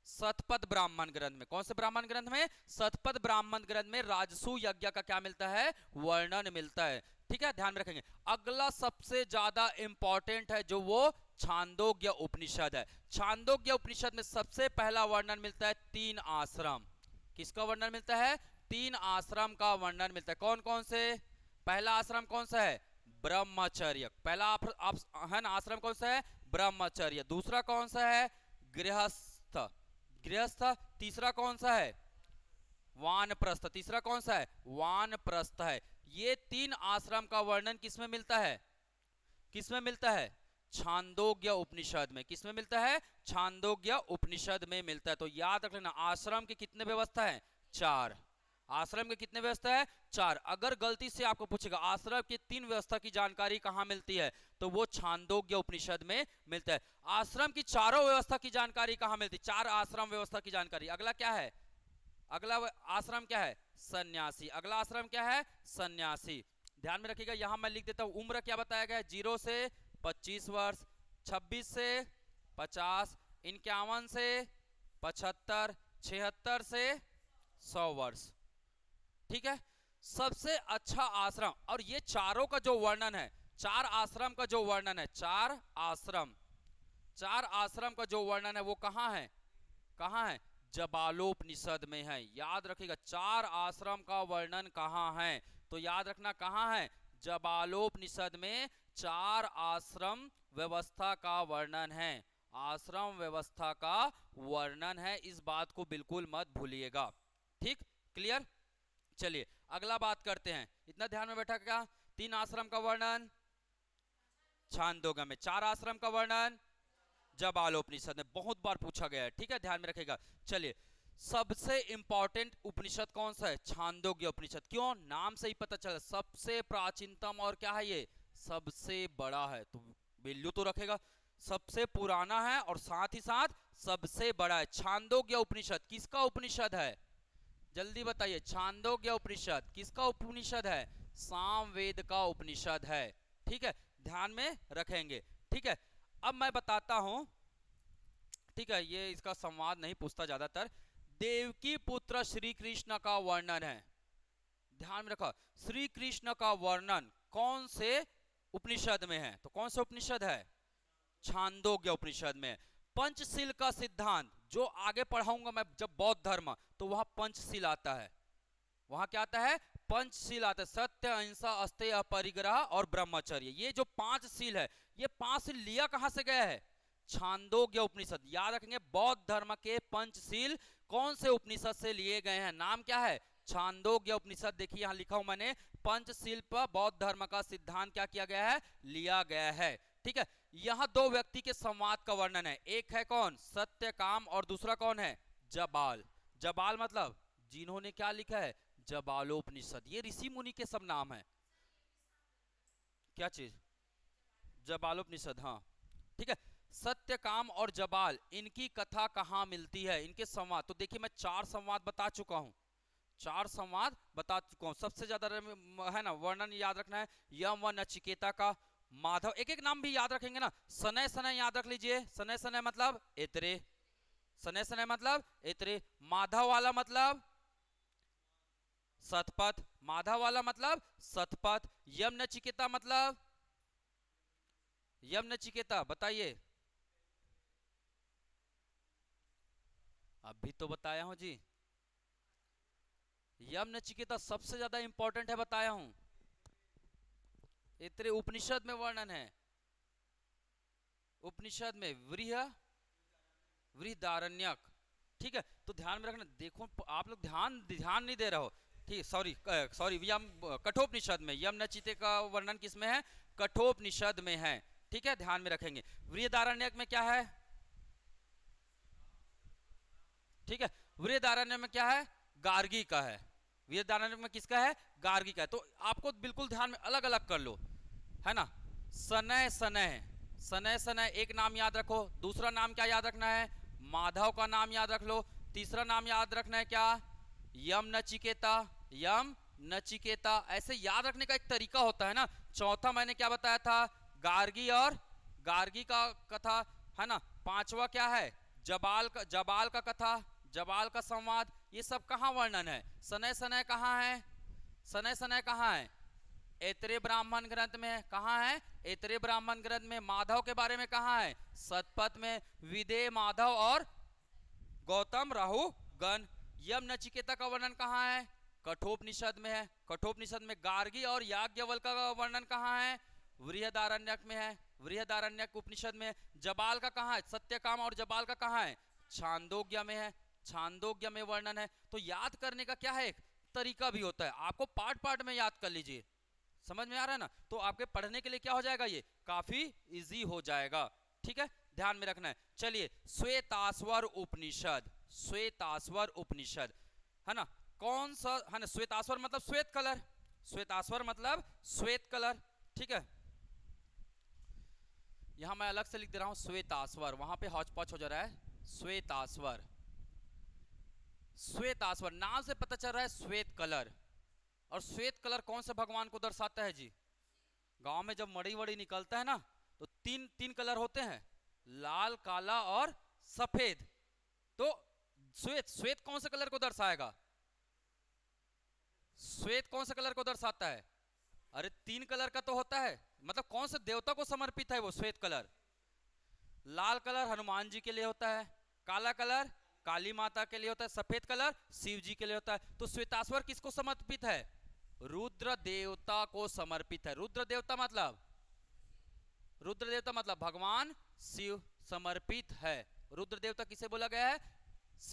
Speaker 1: शतपथ ब्राह्मण ग्रंथ में। कौन से ब्राह्मण ग्रंथ में, शतपथ ब्राह्मण ग्रंथ में राजसु यज्ञ का क्या मिलता है, वर्णन मिलता है। ठीक है, ध्यान में रखेंगे। अगला सबसे ज्यादा इंपॉर्टेंट है जो वो छांदोग्य उपनिषद है। छांदोग्य उपनिषद में सबसे पहला वर्णन मिलता है तीन आश्रम। किसका वर्णन मिलता है, तीन आश्रम का वर्णन मिलता है। कौन कौन से, पहला आश्रम कौन सा है, ब्रह्मचर्य, पहला है ना आश्रम कौन सा है, ब्रह्मचर्य। दूसरा कौन सा है, गृहस्थ, गृहस्थ। तीसरा कौन सा है, वानप्रस्थ, तीसरा कौन सा है, वानप्रस्थ है। ये तीन आश्रम का वर्णन किसमें मिलता है, किसमें मिलता है, छांदोग्य उपनिषद में। किसमें मिलता है, छांदोग्य उपनिषद में मिलता है। तो याद रख लेना, आश्रम की कितने व्यवस्था है, चार। आश्रम के कितने व्यवस्था है, चार। अगर गलती से आपको पूछेगा आश्रम की तीन व्यवस्था की जानकारी कहां मिलती है, तो वो छांदोग्य उपनिषद में मिलता है। आश्रम की चारों व्यवस्था की जानकारी कहां मिलती है, चार आश्रम व्यवस्था की जानकारी। अगला क्या है, अगला आश्रम क्या है, सन्यासी। अगला आश्रम क्या है, सन्यासी। ध्यान में रखिएगा, यहां मैं लिख देता हूं, उम्र क्या बताया गया है, 0 से 25 वर्ष, 26 से 50, 51 से 75, 76 से 100 वर्ष। ठीक है, सबसे अच्छा आश्रम। और ये चारों का जो वर्णन है, चार आश्रम का जो वर्णन है, चार आश्रम, चार आश्रम का जो वर्णन है वो कहां है, कहां है, जबालोपनिषद में है। याद रखिएगा, चार आश्रम का वर्णन कहां है, तो याद रखना कहां है, जबालोपनिषद में चार आश्रम व्यवस्था का वर्णन है, आश्रम व्यवस्था का वर्णन है। इस बात को बिल्कुल मत भूलिएगा। ठीक, क्लियर। चलिए अगला बात करते हैं। इतना ध्यान में बैठा क्या, तीन आश्रम का वर्णन छांदोग्य में, चार आश्रम का वर्णन जबालोपनिषद में, बहुत बार पूछा गया है। ठीक है, ध्यान में रखेगा। चलिए, सबसे इंपॉर्टेंट उपनिषद कौन सा है, छांदोग्य उपनिषद। क्यों, नाम से ही पता चला, सबसे प्राचीनतम और क्या है, ये सबसे बड़ा है। तो वैल्यू तो रखेगा, सबसे पुराना है और साथ ही साथ सबसे बड़ा है। छांदोग्य उपनिषद किसका उपनिषद है, जल्दी बताइए, छांदोग्य उपनिषद किसका उपनिषद है, सामवेद का उपनिषद है। ठीक है, ध्यान में रखेंगे। ठीक है, अब मैं बताता हूं, ठीक है, ये इसका संवाद नहीं पूछता ज्यादातर। देवकी पुत्र श्री कृष्ण का वर्णन है। ध्यान में रखो, श्री कृष्ण का वर्णन कौन से उपनिषद में है, तो कौन सा उपनिषद है, छांदोग्य उपनिषद में। पंचशील का सिद्धांत जो आगे पढ़ाऊंगा मैं, जब बौद्ध धर्म, तो वहां पंचशील आता है, वहां क्या आता है, पंचशील आता है। सत्य, अहिंसा, अस्तेय, अपरिग्रह और ब्रह्मचर्य। ये जो पांच शील है, ये पांच शील लिया कहां से गया है, छांदोग्य उपनिषद। याद रखेंगे, बौद्ध धर्म के पंचशील कौन से उपनिषद से लिए गए हैं, नाम क्या है, छांदोग्य उपनिषद। देखिए यहां लिखा हूं मैंने, पंचशील पर बौद्ध धर्म का सिद्धांत क्या किया गया है, लिया गया है। ठीक है, यहां दो व्यक्ति के संवाद का वर्णन है, एक है कौन, सत्यकाम, और दूसरा कौन है, जबाल। जबाल मतलब जिन्होंने क्या लिखा है, जबालोपनिषद। ये ऋषि मुनि के सब नाम है, क्या चीज, जबालोपनिषद। हाँ, ठीक है, सत्यकाम और जबाल, इनकी कथा कहां मिलती है, इनके संवाद। तो देखिए मैं चार संवाद बता चुका हूं, चार संवाद बता चुका हूं। सबसे ज्यादा है ना वर्णन याद रखना है, यम व नचिकेता का। माधव, एक एक नाम भी याद रखेंगे ना। सनय सनय याद रख लीजिए, सनय सनय मतलब इतरे, सनय सनय मतलब इतरे। माधव वाला मतलब सतपथ, माधव वाला मतलब सतपथ। यम नचिकेता मतलब, यम नचिकेता बताइए, अभी तो बताया हूं जी, यम नचिकेता सबसे ज्यादा इंपॉर्टेंट है, बताया हूं। इतरे उपनिषद में वर्णन है, उपनिषद में वृहदारण्यक। ठीक है, तो ध्यान में रखना। देखो आप लोग ध्यान ध्यान नहीं दे रहे हो। ठीक, सॉरी सॉरी, यम कठोपनिषद में, यम नचिते का वर्णन किसमें है, कठोपनिषद में है। ठीक है, ध्यान में रखेंगे। वृहदारण्यक में क्या है, ठीक है। बृहदारण्यक में क्या है, गार्गी का है। बृहदारण्यक में किसका है, गार्गी का है। तो आपको बिल्कुल ध्यान में अलग अलग कर लो, है ना। सनय सनय, सनय सनय एक नाम याद रखो। दूसरा नाम क्या याद रखना है, माधव का नाम याद रख लो। तीसरा नाम याद रखना है क्या, यम नचिकेता, यम नचिकेता। ऐसे याद रखने का एक तरीका होता है ना। चौथा मैंने क्या बताया था, गार्गी और गार्गी का कथा, है ना। पांचवा क्या है, जबाल का कथा, जबाल का संवाद। ये सब कहाँ वर्णन है, सनय सनय कहाँ है, सनय सनय कहाँ है, ऐतरेय ब्राह्मण ग्रंथ में। कहाँ है, ऐतरेय ब्राह्मण ग्रंथ में। माधव के बारे में कहाँ है, सतपथ में। विदेह माधव और गौतम राहु गण। यम नचिकेता का वर्णन कहाँ है, कठोपनिषद में है। कठोपनिषद में। गार्गी और याज्ञवल्क्य का वर्णन कहाँ है, बृहदारण्यक में है, बृहदारण्यक उपनिषद में। जबाल का कहाँ है, सत्यकाम और जबाल का कहाँ है, छांदोग्य में है, छांदोग्य में वर्णन है। तो याद करने का क्या है, एक तरीका भी होता है। आपको पार्ट पार्ट में याद कर लीजिए, समझ में आ रहा है ना। तो आपके पढ़ने के लिए क्या हो जाएगा, ये काफी इजी हो जाएगा। ठीक है, ध्यान में रखना है। चलिए, श्वेताश्वर उपनिषद, श्वेताश्वर उपनिषद, है ना। कौन सा, है ना। श्वेताश्वर मतलब श्वेत कलर, श्वेताश्वर मतलब श्वेत कलर। ठीक है, यहां मैं अलग से लिख दे रहा हूं श्वेताश्वर, वहां पे हौच पौच हो जा रहा है। श्वेताश्वर, श्वेताश्वर नाम से पता चल रहा है श्वेत कलर। और श्वेत कलर कौन से भगवान को दर्शाता है जी, गांव में जब मड़ी वड़ी निकलता है ना, तो तीन तीन कलर होते हैं, लाल, काला और सफेद। तो श्वेत, श्वेत कौन से कलर को दर्शाएगा, श्वेत कौन से कलर को दर्शाता है, अरे तीन कलर का तो होता है। मतलब कौन से देवता को समर्पित है वो श्वेत कलर। लाल कलर हनुमान जी के लिए होता है, काला कलर काली माता के लिए होता है, सफेद कलर शिव जी के लिए होता है। तो श्वेताश्वर किसको समर्पित है, रुद्र देवता को समर्पित है। रुद्र देवता मतलब, रुद्र देवता मतलब भगवान शिव समर्पित है। रुद्र देवता किसे बोला गया है,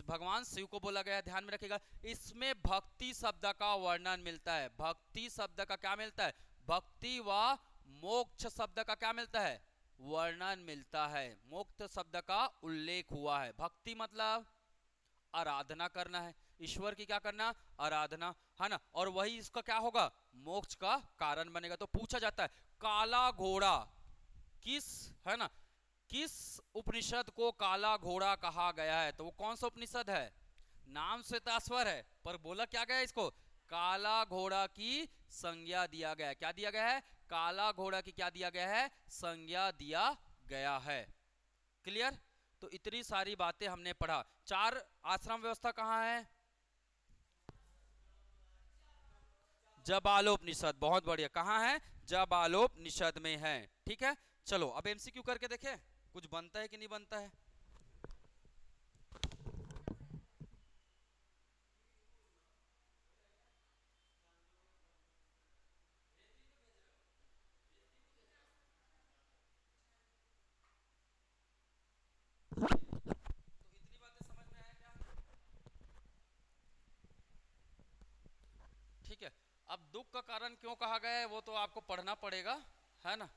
Speaker 1: भगवान शिव को बोला गया है। ध्यान में रखिएगा। इसमें भक्ति शब्द का वर्णन मिलता है। भक्ति शब्द का क्या मिलता है, भक्ति व मोक्ष शब्द का क्या मिलता है, वर्णन मिलता है। मोक्ष शब्द का उल्लेख हुआ है। भक्ति मतलब आराधना करना है, ईश्वर की क्या करना, आराधना, है ना। और वही इसका क्या होगा, मोक्ष का कारण बनेगा। तो पूछा जाता है काला घोड़ा किस, है ना, किस उपनिषद को काला घोड़ा कहा गया है। तो वो कौन सा उपनिषद है, नाम श्वेताश्वर है, पर बोला क्या गया है, इसको काला घोड़ा की संज्ञा दिया गया है। क्या दिया गया है, काला घोड़ा की क्या दिया गया है, संज्ञा दिया गया है। क्लियर। तो इतनी सारी बातें हमने पढ़ा। चार आश्रम व्यवस्था कहाँ है, जबालोपनिषद, बहुत बढ़िया। कहाँ है, जबालोपनिषद में है। ठीक है, चलो अब एमसीक्यू करके देखें कुछ बनता है कि नहीं बनता है। तो इतनी बातें समझ में आया क्या, ठीक है। अब दुख का कारण क्यों कहा गया है वो तो आपको पढ़ना पड़ेगा, है ना।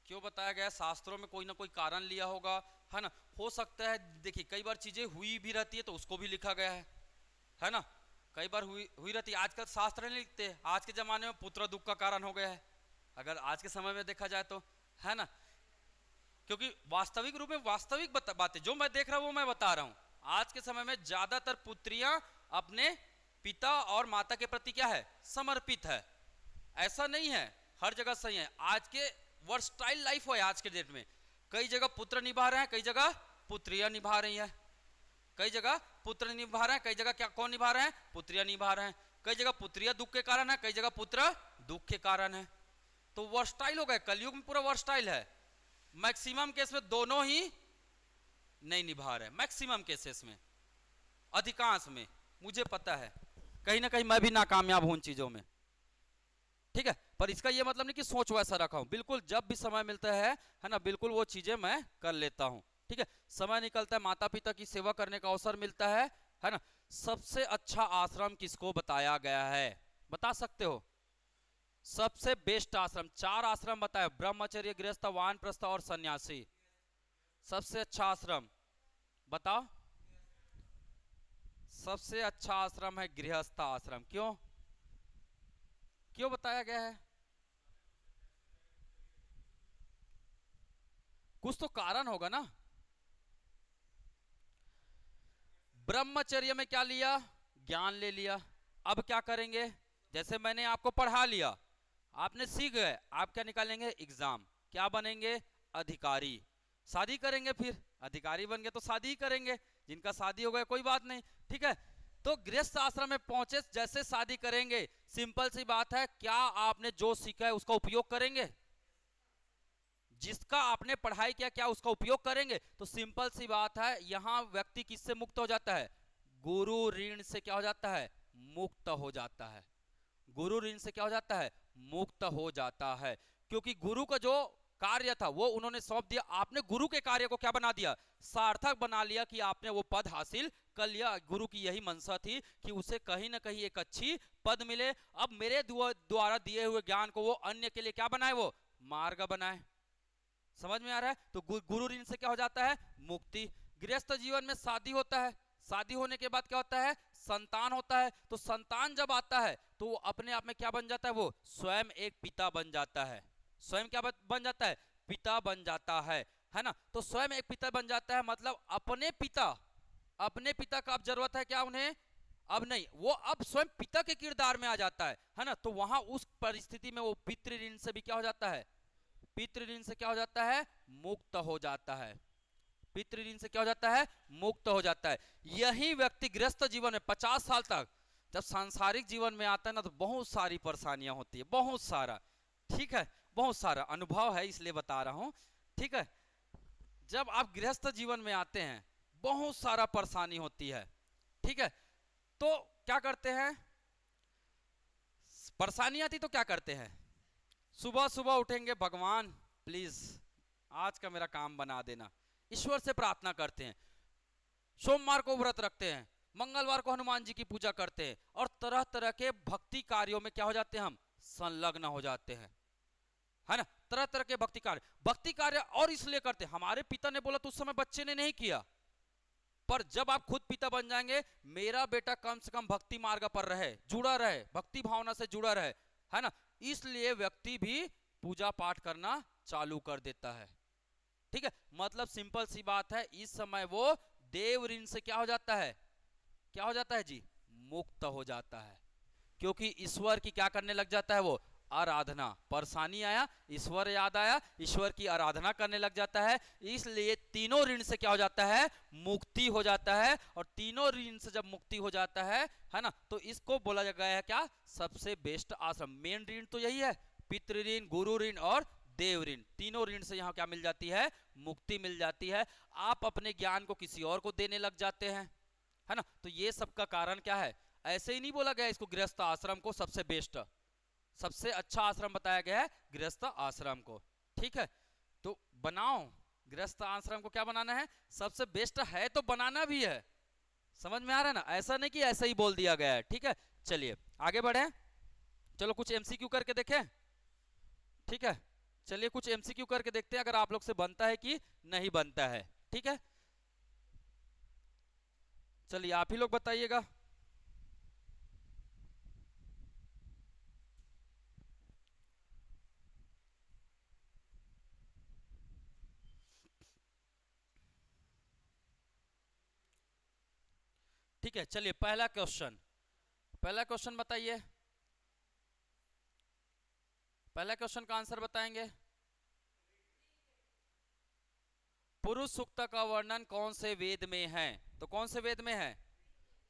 Speaker 1: क्यों बताया गया, शास्त्रों में कोई ना कोई कारण लिया होगा, है ना। हो सकता है, देखिए कई बार चीजें हुई भी रहती है तो उसको भी लिखा गया है ना। कई बार हुई हुई रहती है। आजकल शास्त्र नहीं लिखते, आज के जमाने में पुत्र दुख का कारण हो गया है, अगर आज के समय में देखा जाए तो, है ना। क्योंकि वास्तविक रूप में वास्तविक बातें जो मैं देख रहा हूं वो मैं बता रहा हूं। आज के समय में ज्यादातर पुत्रियां अपने पिता और माता के प्रति क्या है, समर्पित है। ऐसा नहीं है हर जगह सही है। आज के वर्सटाइल लाइफ है आज के डेट में। कई जगह पुत्र निभा रहे हैं, कई जगह पुत्रियां निभा रही है। कई जगह पुत्र निभा रहे हैं, कई जगह क्या कौन निभा रहे हैं, पुत्रियां निभा रहे हैं। कई जगह पुत्रियां दुख के कारण है, कई जगह पुत्र दुख के कारण है। तो वर्सटाइल हो गए, कलयुग में पूरा वर्सटाइल है। मैक्सिमम केस में दोनों ही नहीं निभा रहे, मैक्सिमम केसेस में, अधिकांश में मुझे पता है। कहीं ना कहीं मैं भी नाकामयाब हूं उन चीजों में, ठीक है। पर इसका ये मतलब नहीं कि सोच वैसा रखा हूं। बिल्कुल जब भी समय मिलता है ना, बिल्कुल वो चीजें मैं कर लेता हूं, ठीक है। समय निकलता है, माता पिता की सेवा करने का अवसर मिलता है ना। सबसे अच्छा आश्रम किसको बताया गया है, बता सकते हो, सबसे बेस्ट आश्रम। चार आश्रम बताए, ब्रह्मचर्य, गृहस्थ, वानप्रस्थ और सन्यासी। सबसे अच्छा आश्रम बताओ, सबसे अच्छा आश्रम है गृहस्थ आश्रम। क्यों क्यों बताया गया है? कुछ तो कारण होगा ना। ब्रह्मचर्य में क्या लिया? ज्ञान ले लिया। अब क्या करेंगे? जैसे मैंने आपको पढ़ा लिया, आपने सीख गए, आप क्या निकालेंगे? एग्जाम। क्या बनेंगे? अधिकारी। शादी करेंगे, फिर अधिकारी बन गए तो शादी ही करेंगे। जिनका शादी हो गया कोई बात नहीं, ठीक है। तो गृहस्थ आश्रम में पहुंचे, जैसे शादी करेंगे, सिंपल सी बात है, क्या आपने जो सीखा है उसका उपयोग करेंगे? जिसका आपने पढ़ाई किया, क्या उसका उपयोग करेंगे? तो सिंपल सी बात है, यहां व्यक्ति किससे मुक्त हो जाता है? गुरु ऋण से क्या हो जाता है? मुक्त हो जाता है। गुरु ऋण से क्या हो जाता है? मुक्त हो जाता है। क्योंकि गुरु का जो कार्य था वो उन्होंने सौंप दिया, आपने गुरु के कार्य को क्या बना दिया? सार्थक बना लिया कि आपने वो पद हासिल कर लिया। गुरु की यही मंशा थी कि उसे कहीं ना कहीं एक अच्छी पद मिले। अब मेरे द्वारा दिए हुए ज्ञान को वो अन्य के लिए क्या बनाए? वो मार्ग बनाए। समझ में आ रहा है? तो गुरु ऋण से क्या हो जाता है? मुक्ति। गृहस्थ जीवन में शादी होता है, शादी होने के बाद क्या होता है? संतान होता है। तो संतान जब आता है तो वो अपने आप में क्या बन जाता है? वो स्वयं एक पिता बन जाता है। स्वयं क्या बन जाता है? पिता बन जाता है ना। तो स्वयं एक पिता बन जाता है, मतलब अपने पिता का अब जरूरत है क्या उन्हें? अब नहीं, वो अब स्वयं पिता के किरदार में आ जाता है ना। तो वहां उस परिस्थिति में वो पितृ ऋण से भी क्या हो जाता है? पितृ ऋण से क्या हो जाता है? मुक्त हो जाता है। पितृ ऋण से क्या हो जाता है? मुक्त हो जाता है। यही व्यक्ति गृहस्थ जीवन में 50 साल तक, जब सांसारिक जीवन में आता है ना, तो बहुत सारी परेशानियां होती है, बहुत सारा, ठीक है, बहुत सारा अनुभव है इसलिए बता रहा हूं, ठीक है। जब आप गृहस्थ जीवन में आते हैं बहुत सारा परेशानी होती है, ठीक है। तो क्या करते हैं? परेशानी आती तो क्या करते हैं? सुबह सुबह उठेंगे, भगवान प्लीज आज का मेरा काम बना देना, ईश्वर से प्रार्थना करते हैं। सोमवार को व्रत रखते हैं, मंगलवार को हनुमान जी की पूजा करते हैं, और तरह तरह के भक्ति कार्यों में क्या हो जाते हैं? हम संलग्न हो जाते हैं, है ना। तरह तरह के भक्ति कार्य और इसलिए करते हैं, हमारे पिता ने बोला तो उस समय बच्चे ने नहीं किया, पर जब आप खुद पिता बन जाएंगे, मेरा बेटा कम से कम भक्ति मार्ग पर रहे, जुड़ा रहे, भक्ति भावना से जुड़ा रहे, है ना। इसलिए व्यक्ति भी पूजा पाठ करना चालू कर देता है, ठीक है। मतलब सिंपल सी बात है, इस समय वो देव ऋण से क्या हो जाता है? क्या हो जाता है जी? मुक्त हो जाता है। क्योंकि ईश्वर की क्या करने लग जाता है? वो आराधना। परेशानी आया, ईश्वर याद आया, ईश्वर की आराधना करने लग जाता है। इसलिए तीनों ऋण से क्या हो जाता है? मुक्ति हो जाता है। और तीनों ऋण से जब मुक्ति हो जाता है ना, तो इसको बोला गया है क्या? सबसे बेस्ट आश्रम। मेन ऋण तो यही है, पितृ ऋण, गुरु ऋण और देव ऋण। तीनों ऋण से यहां क्या मिल जाती है? मुक्ति मिल जाती है। आप अपने ज्ञान को किसी और को देने लग जाते हैं, है ना। तो ये सब का कारण क्या है? ऐसे ही नहीं बोला गया इसको गृहस्थ आश्रम को सबसे बेस्ट, सबसे अच्छा आश्रम बताया गया है गृहस्थ आश्रम को, ठीक है। तो बनाओ गृहस्थ आश्रम को, क्या बनाना है? सबसे बेस्ट है तो बनाना भी है। समझ में आ रहा है ना? ऐसा नहीं कि ऐसा ही बोल दिया गया है, ठीक है। चलिए आगे बढ़े, चलो कुछ एमसीक्यू करके देखें, ठीक है। चलिए कुछ एमसीक्यू करके देखते हैं, अगर आप लोग से बनता है कि नहीं बनता है, ठीक है। चलिए आप ही लोग बताइएगा। ठीक है, चलिए पहला क्वेश्चन बताइए। पहला क्वेश्चन का आंसर बताएंगे। पुरुष सूक्त का वर्णन कौन से वेद में है? तो कौन से वेद में है?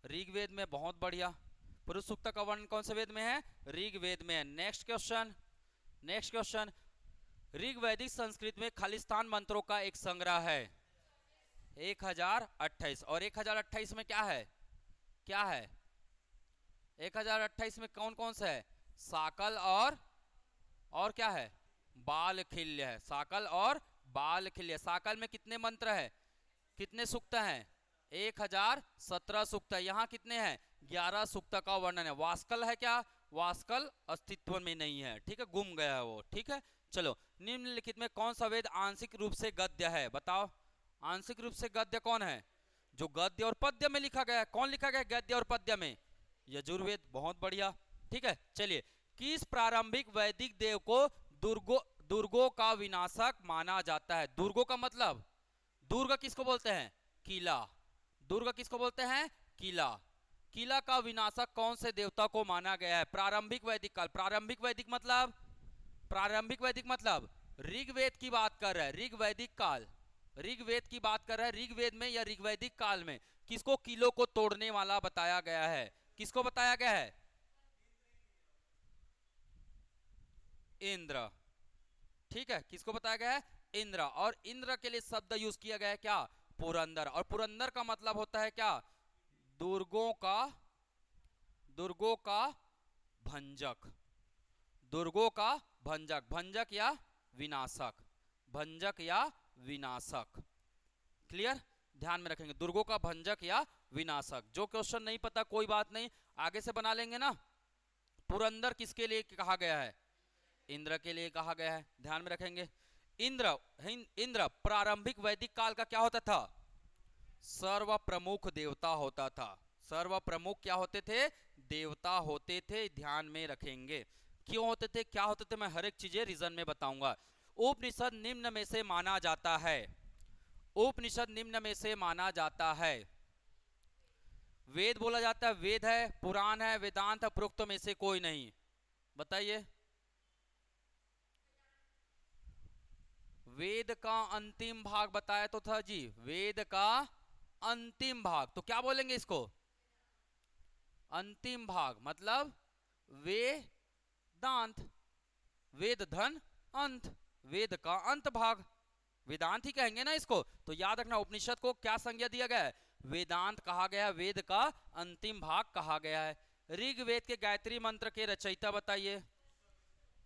Speaker 1: ऋग्वेद में। बहुत बढ़िया। पुरुष सूक्त का वर्णन कौन से वेद में है? ऋग्वेद में है। नेक्स्ट क्वेश्चन, ऋग्वैदिक संस्कृत में खालिस्तान मंत्रों का एक संग्रह है 1028, और 1028 में क्या है? 1028 में कौन कौन सा है? साकल और क्या है? बालखिल्य है। साकल और बालखिल्य। साकल में कितने मंत्र है? कितने सूक्त हैं? 1017 सूक्त है। यहाँ कितने हैं? 11 सूक्त का वर्णन है। वास्कल है क्या? वास्कल अस्तित्व में नहीं है, ठीक है, गुम गया है वो, ठीक है। चलो, निम्नलिखित में कौन सा वेद आंशिक रूप से गद्य है? बताओ, आंशिक रूप से गद्य कौन है? जो गद्य और पद्य में लिखा गया है। कौन लिखा गया है गद्य और पद्य में? यजुर्वेद। बहुत बढ़िया। ठीक है, चलिए। किस प्रारंभिक वैदिक देव को दुर्गों का विनाशक माना जाता है? दुर्गों का मतलब, दुर्ग किसको बोलते हैं? किला। दुर्ग किसको बोलते हैं? किला। किला का विनाशक कौन से देवता को माना गया है? प्रारंभिक वैदिक काल। प्रारंभिक वैदिक मतलब, प्रारंभिक वैदिक मतलब ऋग्वेद की बात कर रहा है। ऋग्वैदिक काल, ऋग्वेद की बात कर रहा है। ऋग्वेद में या ऋग्वैदिक काल में किसको किलों को तोड़ने वाला बताया गया है? किसको बताया गया है? इंद्र। ठीक है, किसको बताया गया है? इंद्र। और इंद्र के लिए शब्द यूज किया गया है क्या? पुरंदर। और पुरंदर का मतलब होता है क्या? दुर्गों का, दुर्गों का भंजक। दुर्गों का भंजक। भंजक या विनाशक, भंजक या विनाशक। क्लियर? ध्यान में रखेंगे, दुर्गों का भंजक या विनाशक। जो क्वेश्चन नहीं पता कोई बात नहीं, आगे से बना लेंगे ना। पुरंदर किसके लिए कहा गया है? इंद्र के लिए कहा गया है। ध्यान में रखेंगे। इंद्र, इंद्र प्रारंभिक वैदिक काल का क्या होता था? सर्व प्रमुख देवता होता था। सर्व प्रमुख क्या होते थे? देवता होते थे। ध्यान में रखेंगे। क्यों होते थे, क्या होते थे, मैं हर एक चीजें रीजन में बताऊंगा। उपनिषद निम्न में से माना जाता है। उपनिषद निम्न में से माना जाता है। वेद बोला जाता है, वेद है, पुराण है, वेदांत है, प्रोक्त में से कोई नहीं। बताइए। वेद का अंतिम भाग बताया तो था जी, वेद का अंतिम भाग। तो क्या बोलेंगे इसको? अंतिम भाग मतलब वेदांत। वेद धन अंत, वेद का अंत भाग, वेदांत ही कहेंगे ना इसको। तो याद रखना, उपनिषद को क्या संज्ञा दिया गया है? वेदांत कहा गया, वेद का अंतिम भाग कहा गया है। ऋग्वेद के गायत्री मंत्र के रचयिता बताइए,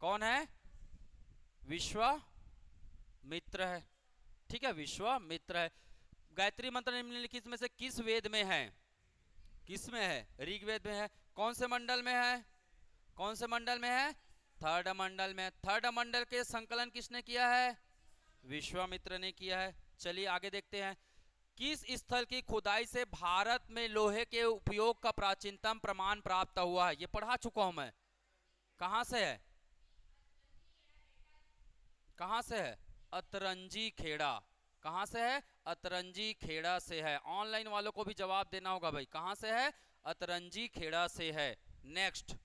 Speaker 1: कौन है? विश्वामित्र है। ठीक है, विश्वामित्र है। गायत्री मंत्र निम्नलिखित में से किस वेद में है? किस में है? ऋग्वेद में है। कौन से मंडल में है? कौन से मंडल में है? थर्ड मंडल में। थर्ड मंडल के संकलन किसने किया है? विश्वामित्र ने किया है। चलिए आगे देखते हैं। किस स्थल की खुदाई से भारत में लोहे के उपयोग का प्राचीनतम प्रमाण प्राप्त हुआ है? ये पढ़ा चुका हूं मैं। कहां से है? कहां से है? अतरंजी खेड़ा। कहां से है? अतरंजी खेड़ा से है। ऑनलाइन वालों को भी जवाब देना होगा भाई, कहां से है? अतरंजी खेड़ा से है। Next,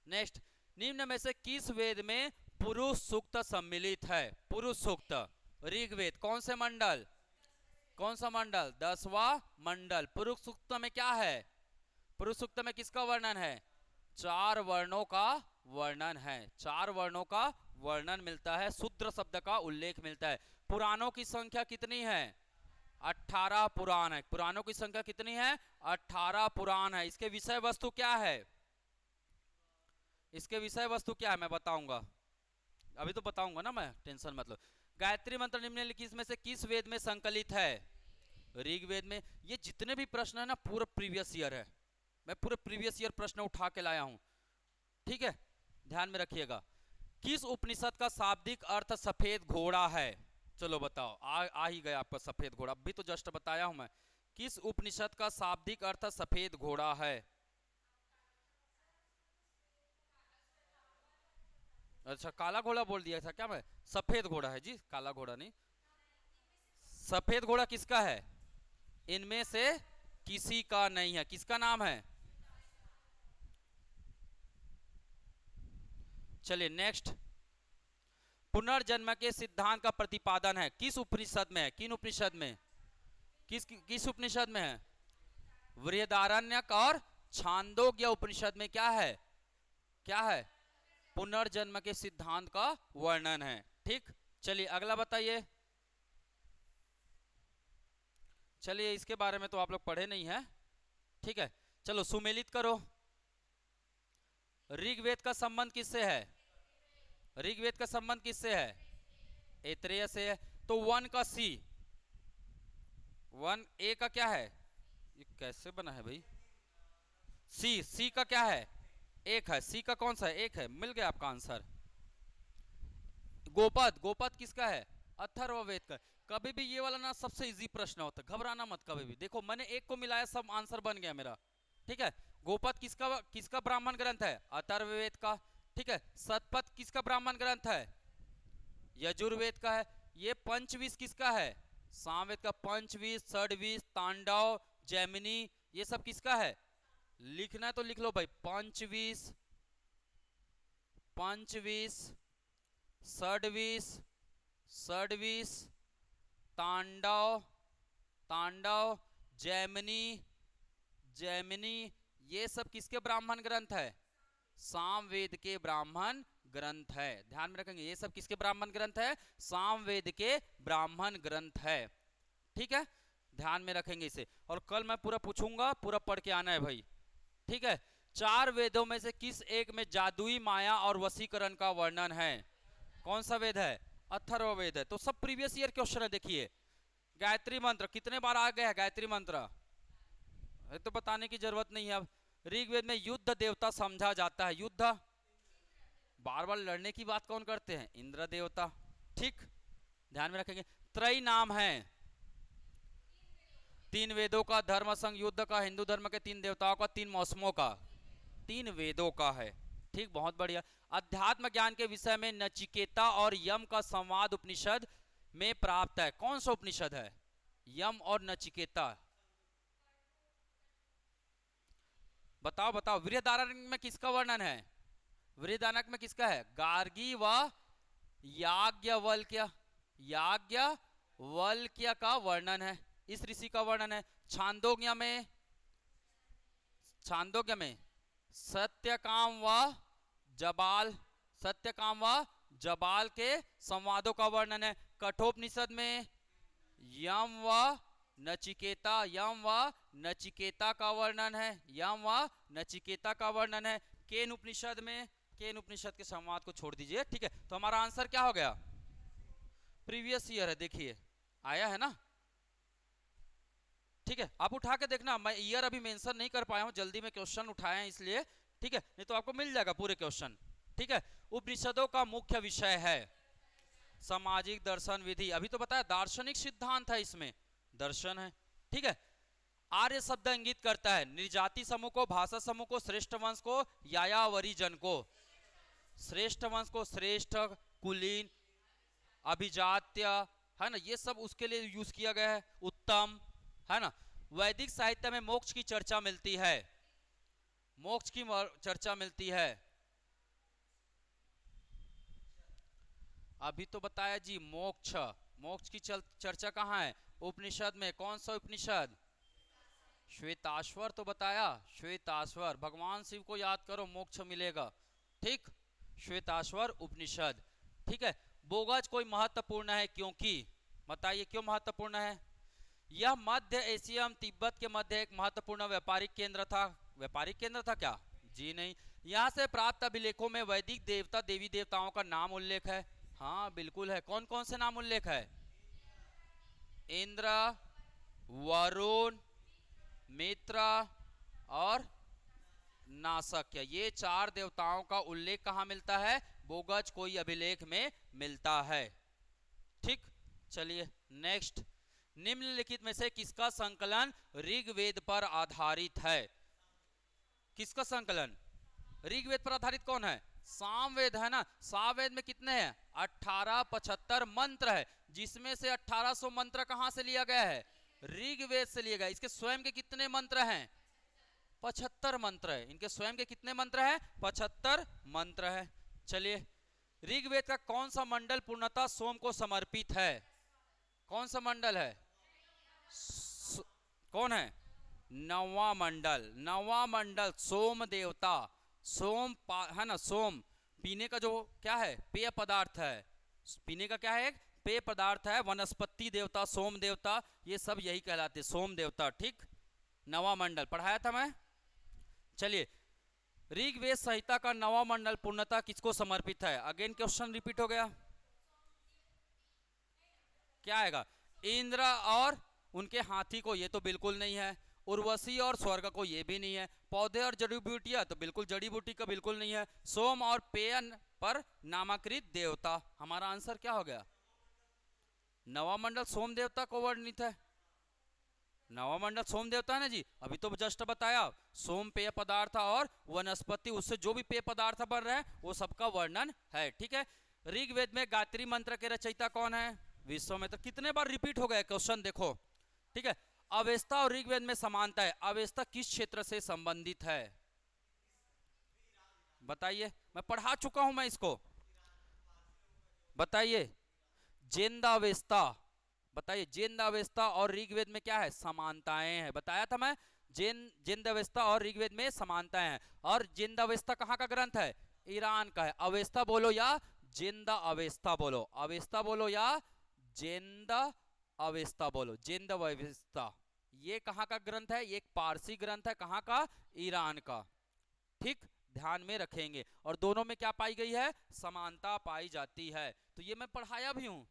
Speaker 1: next. निम्न में से किस वेद में पुरुष सूक्त सम्मिलित है? पुरुष सूक्त। ऋग्वेद। कौन से मंडल? कौन सा मंडल? 10वां मंडल। पुरुष सूक्त में क्या है? पुरुष सूक्त में किसका वर्णन है? 4 वर्णों का वर्णन है। 4 वर्णों का वर्णन मिलता है, शूद्र शब्द का उल्लेख मिलता है। पुराणों की संख्या कितनी है? 18 पुराण है। पुराणों की संख्या कितनी है? 18 पुराण है। इसके विषय वस्तु क्या है? इसके विषय वस्तु क्या है मैं बताऊंगा, अभी तो बताऊंगा ना मैं, टेंशन मत लो। गायत्री मंत्र निम्नलिखित में से किस वेद में संकलित है? ऋग्वेद में। ये जितने भी प्रश्न है ना पूरा प्रीवियस ईयर है, मैं पूरे प्रीवियस ईयर प्रश्न उठा के लाया हूं। ठीक है, ध्यान में रखिएगा। किस उपनिषद का शाब्दिक अर्थ सफेद घोड़ा है? चलो बताओ, आ ही गया आपका सफेद घोड़ा, अभी तो जस्ट बताया हूं मैं। किस उपनिषद का शाब्दिक अर्थ सफेद घोड़ा है? अच्छा, काला घोड़ा बोल दिया था क्या मैं? सफेद घोड़ा है जी, काला घोड़ा नहीं। सफेद घोड़ा किसका है? इनमें से किसी का नहीं है। किसका नाम है? चलिए नेक्स्ट। पुनर्जन्म के सिद्धांत का प्रतिपादन है किस उपनिषद में है? किन उपनिषद में? किस उपनिषद में है? बृहदारण्यक और छांदोग्य उपनिषद में क्या है? क्या है? पुनर्जन्म के सिद्धांत का वर्णन है। ठीक, चलिए अगला बताइए। चलिए, इसके बारे में तो आप लोग पढ़े नहीं है। ठीक है, चलो सुमेलित करो। ऋग्वेद का संबंध किससे है? ऋग्वेद का संबंध किससे है? ऐत्रेय से है। तो 1 का सी, 1 ए का क्या है? ये कैसे बना है भाई? सी का क्या है? एक है। सी का कौन सा है? एक है। मिल गया आपका आंसर। गोपद, गोपद किसका है? अथर्ववेद का। कभी भी ये वाला ना सबसे इजी प्रश्न होता है, घबराना मत कभी भी। देखो मैंने एक को मिलाया, सब आंसर बन गया मेरा। ठीक है, गोपद किसका किसका ब्राह्मण ग्रंथ है? अथर्ववेद का। ठीक है, सतपथ किसका ब्राह्मण ग्रंथ है? यजुर्वेद का है। ये पंचविश किसका है? सामवेद का। पंचविश, षडविश, तांडव, जैमिनी, ये सब किसका है? लिखना है तो लिख लो भाई। पंचविश, पंचविश, षडविश, षडविश, तांडव, तांडव, जैमिनी, जैमिनी, ये सब किसके ब्राह्मण ग्रंथ है? सामवेद के ब्राह्मण ग्रंथ है। ध्यान में रखेंगे, ये सब किसके ब्राह्मण ग्रंथ है? सामवेद के ब्राह्मण ग्रंथ है। ठीक है, ध्यान में रखेंगे इसे। और कल मैं पूरा पूछूंगा, पूरा पढ़ के आना है भाई। ठीक है, चार वेदों में से किस एक में जादुई माया और वशीकरण का वर्णन है? कौन सा वेद है? अथर्ववेद है। तो सब प्रीवियस ईयर क्वेश्चन है। देखिए, गायत्री मंत्र कितने बार आ गया है? गायत्री मंत्र तो बताने की जरूरत नहीं है। अब ऋग्वेद में युद्ध देवता समझा जाता है। युद्ध, बार बार लड़ने की बात कौन करते हैं? इंद्र देवता। ठीक, ध्यान में रखेंगे। त्रय नाम है तीन वेदों का, धर्म, संघ, युद्ध का, हिंदू धर्म के तीन देवताओं का, तीन मौसमों का, तीन वेदों का है। ठीक, बहुत बढ़िया। अध्यात्म ज्ञान के विषय में नचिकेता और यम का संवाद उपनिषद में प्राप्त है। कौन सा उपनिषद है? यम और नचिकेता। बताओ बताओ। बृहदारण्यक में किसका वर्णन है? बृहदारण्यक में किसका है? गार्गी व याज्ञवल्क्य, याज्ञवल्क्य का वर्णन है। इस ऋषि का वर्णन है। छांदोग्य में, छांदोग्य में सत्यकाम व जबाल, सत्यकाम व जबाल के संवादों का वर्णन है। कठोपनिषद में यम व नचिकेता, यम व नचिकेता का वर्णन है। यम व नचिकेता का वर्णन है। केन उपनिषद में, केन उपनिषद के संवाद को छोड़ दीजिए। ठीक है, तो हमारा आंसर क्या हो गया? प्रीवियस ईयर है। देखिए आया है ना। ठीक है, आप उठा के देखना। मैं ईयर अभी मेंशन नहीं कर पाया हूं, जल्दी में क्वेश्चन उठाए हैं इसलिए। ठीक है, नहीं तो आपको मिल जाएगा पूरे क्वेश्चन। ठीक है, उपनिषदों का मुख्य विषय है सामाजिक दर्शन विधि। अभी तो बताया दार्शनिक सिद्धांत है, इसमें दर्शन है। ठीक है, आर्य शब्द इंगित करता है निर्जाति समूह को, भाषा समूह को, श्रेष्ठ वंश को, यायावरी जन को। श्रेष्ठ वंश को श्रेष्ठ, कुलीन, अभिजात्य, है ना, ये सब उसके लिए यूज किया गया है। उत्तम, है ना। वैदिक साहित्य में मोक्ष की चर्चा मिलती है, मोक्ष की चर्चा मिलती है। अभी तो बताया जी मोक्ष, मोक्ष की चर्चा कहाँ है? उपनिषद में। कौन सा उपनिषद? श्वेताश्वर तो बताया, श्वेताश्वर। भगवान शिव को याद करो, मोक्ष मिलेगा। ठीक, श्वेताश्वर उपनिषद। ठीक है, बोगज कोई महत्वपूर्ण है क्योंकि, बताइए क्यों महत्वपूर्ण है? यह मध्य एशिया एवं तिब्बत के मध्य एक महत्वपूर्ण व्यापारिक केंद्र था। व्यापारिक केंद्र था क्या? जी नहीं। यहाँ से प्राप्त अभिलेखों में वैदिक देवता देवी देवताओं का नाम उल्लेख है। हाँ बिल्कुल है। कौन कौन से नाम उल्लेख है? इंद्र, वरुण, मित्र और नासक्य, ये चार देवताओं का उल्लेख कहाँ मिलता है? बोगज कोई अभिलेख में मिलता है। ठीक, चलिए नेक्स्ट। निम्नलिखित में से किसका संकलन ऋग्वेद पर आधारित है? किसका संकलन ऋग्वेद पर आधारित? कौन है? सामवेद है ना। सामवेद में कितने हैं? 1875 मंत्र है, जिसमें से 1800 मंत्र कहां से लिया गया है? ऋग्वेद से लिया गया। इसके स्वयं के कितने मंत्र हैं? 75 मंत्र है। इनके स्वयं के कितने मंत्र हैं? 75 मंत्र है। चलिए, ऋग्वेद का कौन सा मंडल पूर्णतः सोम को समर्पित है? कौन सा मंडल है? कौन है? नौवां मंडल। नौवां मंडल सोम देवता, सोम है ना। सोम पीने का जो क्या है? पेय पदार्थ है। पीने का क्या है? एक पेय पदार्थ है। वनस्पति देवता, सोम देवता, ये सब यही कहलाते, सोम देवता। ठीक, नवा मंडल पढ़ाया था मैं। चलिए, ऋग्वेद संहिता का नवा मंडल पूर्णतः किसको समर्पित है? अगेन क्वेश्चन रिपीट हो गया। क्या आएगा? इंद्र और उनके हाथी को, ये तो बिल्कुल नहीं है। उर्वशी और स्वर्ग को, ये भी नहीं है। पौधे और जड़ी बूटियां, तो बिल्कुल जड़ी बूटी का बिल्कुल नहीं है। सोम और पेय पर नामाकृत देवता। हमारा आंसर क्या हो गया? नवा मंडल सोम देवता को वर्णित है। नवा मंडल सोम देवता है ना जी, अभी तो जस्ट बताया। सोम पेय पदार्थ और वनस्पति, उससे जो भी पेय पदार्थ बन रहे हैं वो सबका वर्णन है। ठीक है, ऋग्वेद में गायत्री मंत्र के रचयिता कौन है? विश्वामित्र। कितने बार रिपीट हो गया क्वेश्चन देखो। ठीक है, अवेस्ता और ऋग्वेद में समानता है। अवेस्ता किस क्षेत्र से संबंधित है? बताइए, मैं पढ़ा चुका हूं मैं इसको, बताइए। जेंदावेस्ता, बताइए। जेंदावेस्ता और ऋग्वेद में क्या है? समानताएं हैं, बताया था मैं। जेंदावेस्ता और ऋग्वेद में समानताएं हैं। और जेंदावेस्ता कहाँ का ग्रंथ है? ईरान का है। अवेस्ता बोलो या जेंदा अवेस्ता बोलो, अवेस्ता बोलो या जेंदा अवेस्ता बोलो, जेंदा अवेस्ता। ये कहाँ का ग्रंथ है? ये एक पारसी ग्रंथ है। कहाँ का? ईरान का। ठीक, ध्यान में रखेंगे। और दोनों में क्या पाई गई है? समानता पाई जाती है। तो ये मैं पढ़ाया भी हूं,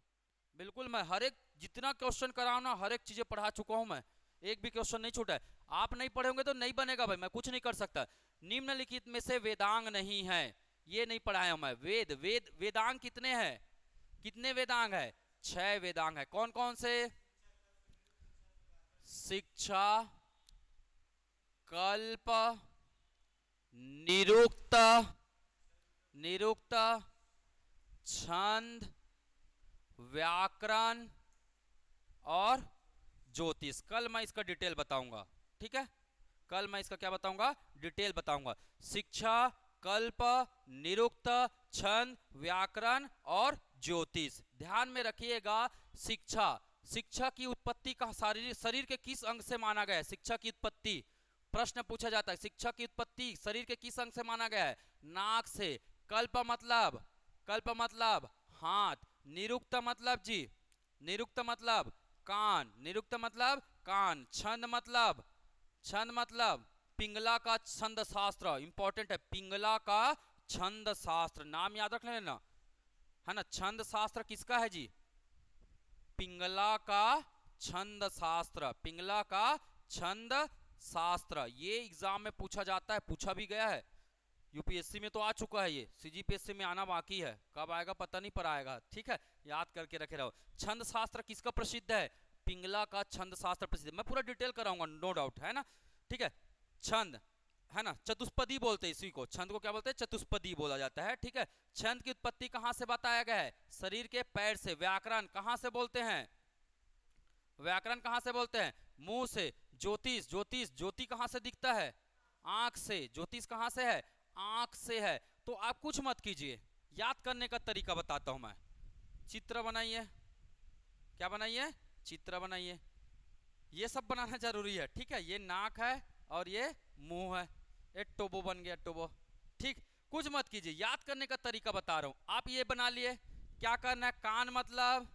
Speaker 1: बिल्कुल। मैं हर एक जितना क्वेश्चन कराऊं ना, हर एक चीजें पढ़ा चुका हूं मैं, एक भी क्वेश्चन नहीं छूटा है। आप नहीं पढ़े होंगे तो नहीं बनेगा भाई, मैं कुछ नहीं कर सकता। निम्नलिखित में से वेदांग नहीं है, ये नहीं पढ़ाया मैं। वेदांग कितने हैं? कितने वेदांग है? 6 वेदांग है। कौन कौन से? शिक्षा, कल्प, निरुक्त, निरुक्त, छंद, व्याकरण और ज्योतिष। कल मैं इसका डिटेल बताऊंगा। ठीक है, कल मैं इसका क्या बताऊंगा? डिटेल बताऊंगा। शिक्षा, कल्प, निरुक्त, छंद, व्याकरण और ज्योतिष। ध्यान में रखिएगा। शिक्षा, शिक्षा की उत्पत्ति का शरीर के किस अंग से माना गया है? शिक्षा की उत्पत्ति प्रश्न पूछा जाता है। शिक्षा की उत्पत्ति शरीर के किस अंग से माना गया है? नाक से। कल्प मतलब, कल्प मतलब हाथ। निरुक्त मतलब जी, निरुक्त मतलब कान, निरुक्त मतलब कान। छंद मतलब, छंद मतलब पिंगला का छंद शास्त्र, इंपॉर्टेंट है। पिंगला का छंद शास्त्र, नाम याद रख लेना, है ना। छंद शास्त्र किसका है जी? पिंगला का छंद शास्त्र, पिंगला का छंद शास्त्र। ये एग्जाम में पूछा जाता है, पूछा भी गया है। यूपीएससी में तो आ चुका है, ये सीजीपीएससी में आना बाकी है, कब आएगा पता नहीं, पर आएगा। ठीक है, याद करके रखे रहो। छंद शास्त्र किसका प्रसिद्ध है? पिंगला का छंद शास्त्र प्रसिद्ध है। मैं पूरा डिटेल कराऊंगा, नो डाउट, है ना। ठीक है, छंद, है ना, चतुष्पदी बोलते हैं इसी को। छंद को क्या बोलते हैं? चतुष्पदी बोला जाता है। ठीक है, छंद की उत्पत्ति कहां से बताया गया है? शरीर के पैर से। व्याकरण कहां से बोलते हैं? व्याकरण कहां से बोलते हैं? मुंह से। ज्योतिष, ज्योतिष, ज्योति कहां से दिखता है? आंख से। ज्योतिष कहां से है? आंख से है। तो आप कुछ मत कीजिए, याद करने का तरीका बताता हूं मैं। चित्र बनाइए। क्या बनाइए? चित्र बनाइए। ये सब बनाना जरूरी है। ठीक है, ये नाक है और ये मुंह है, ये टोबो बन गया, टोबो। ठीक, कुछ मत कीजिए, याद करने का तरीका बता रहा हूं। आप ये बना लिए, क्या करना है? कान मतलब,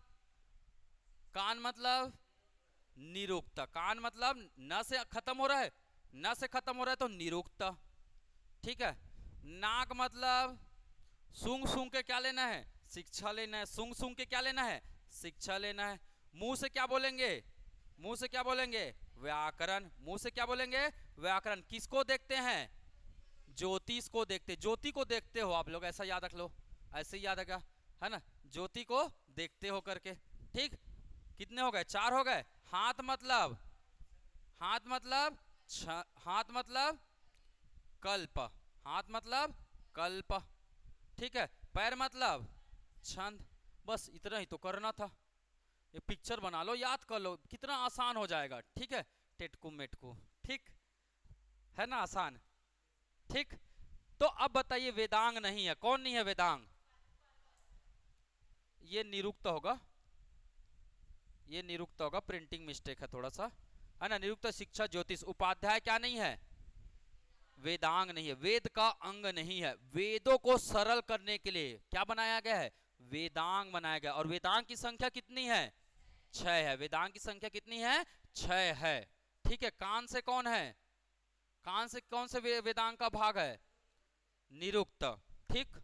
Speaker 1: कान मतलब निरुक्त। कान मतलब न से खत्म हो रहा है, न से खत्म हो रहा है तो निरुक्त। ठीक है, नाक मतलब सूंघ सूंघ के क्या लेना है? शिक्षा लेना है। सूंघ सूंघ के क्या लेना है? शिक्षा लेना है। मुंह से क्या बोलेंगे? मुंह से क्या बोलेंगे? व्याकरण। मुंह से क्या बोलेंगे? व्याकरण। किसको देखते हैं? ज्योतिष को देखते। ज्योति को देखते हो आप लोग, ऐसा याद रख लो, ऐसे ही याद रखा, है ना। ज्योति को देखते हो करके। ठीक, कितने हो गए? 4 हो गए। हाथ मतलब, हाथ मतलब हाथ मतलब कल्प, हाथ मतलब कल्प। ठीक है, पैर मतलब छंद। बस इतना ही तो करना था। ये पिक्चर बना लो, याद कर लो, कितना आसान हो जाएगा। ठीक है, टेटकू मेटकू, ठीक है ना, आसान। ठीक, तो अब बताइए वेदांग नहीं है, कौन नहीं है वेदांग? ये निरुक्त होगा, ये निरुक्त होगा, प्रिंटिंग मिस्टेक है थोड़ा सा, है ना। निरुक्त, शिक्षा, ज्योतिष। उपाध्याय क्या नहीं है? वेदांग नहीं है, वेद का अंग नहीं है। वेदों को सरल करने के लिए क्या बनाया गया है? वेदांग बनाया गया। और वेदांग की संख्या कितनी है? 6 है। वेदांग की संख्या कितनी है? 6 है। ठीक है, कान से कौन है? कान से कौन से वेदांग का भाग है? निरुक्त। ठीक,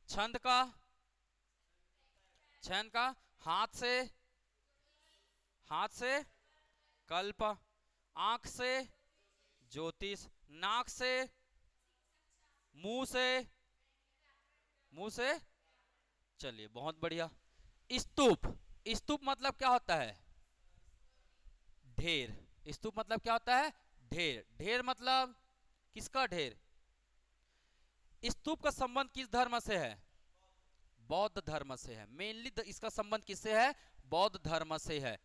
Speaker 1: छंद का, छंद का हाथ से, हाथ से कल्प, आंख से ज्योतिष, नाक से, मुंह से, मुंह से, चलिए बहुत बढ़िया। स्तूप, स्तूप मतलब क्या होता है? ढेर। स्तूप मतलब क्या होता है? ढेर। ढेर मतलब किसका ढेर? स्तूप का संबंध किस धर्म से है? बौद्ध धर्म से है। मेनली इसका संबंध किससे है? बौद्ध धर्म से है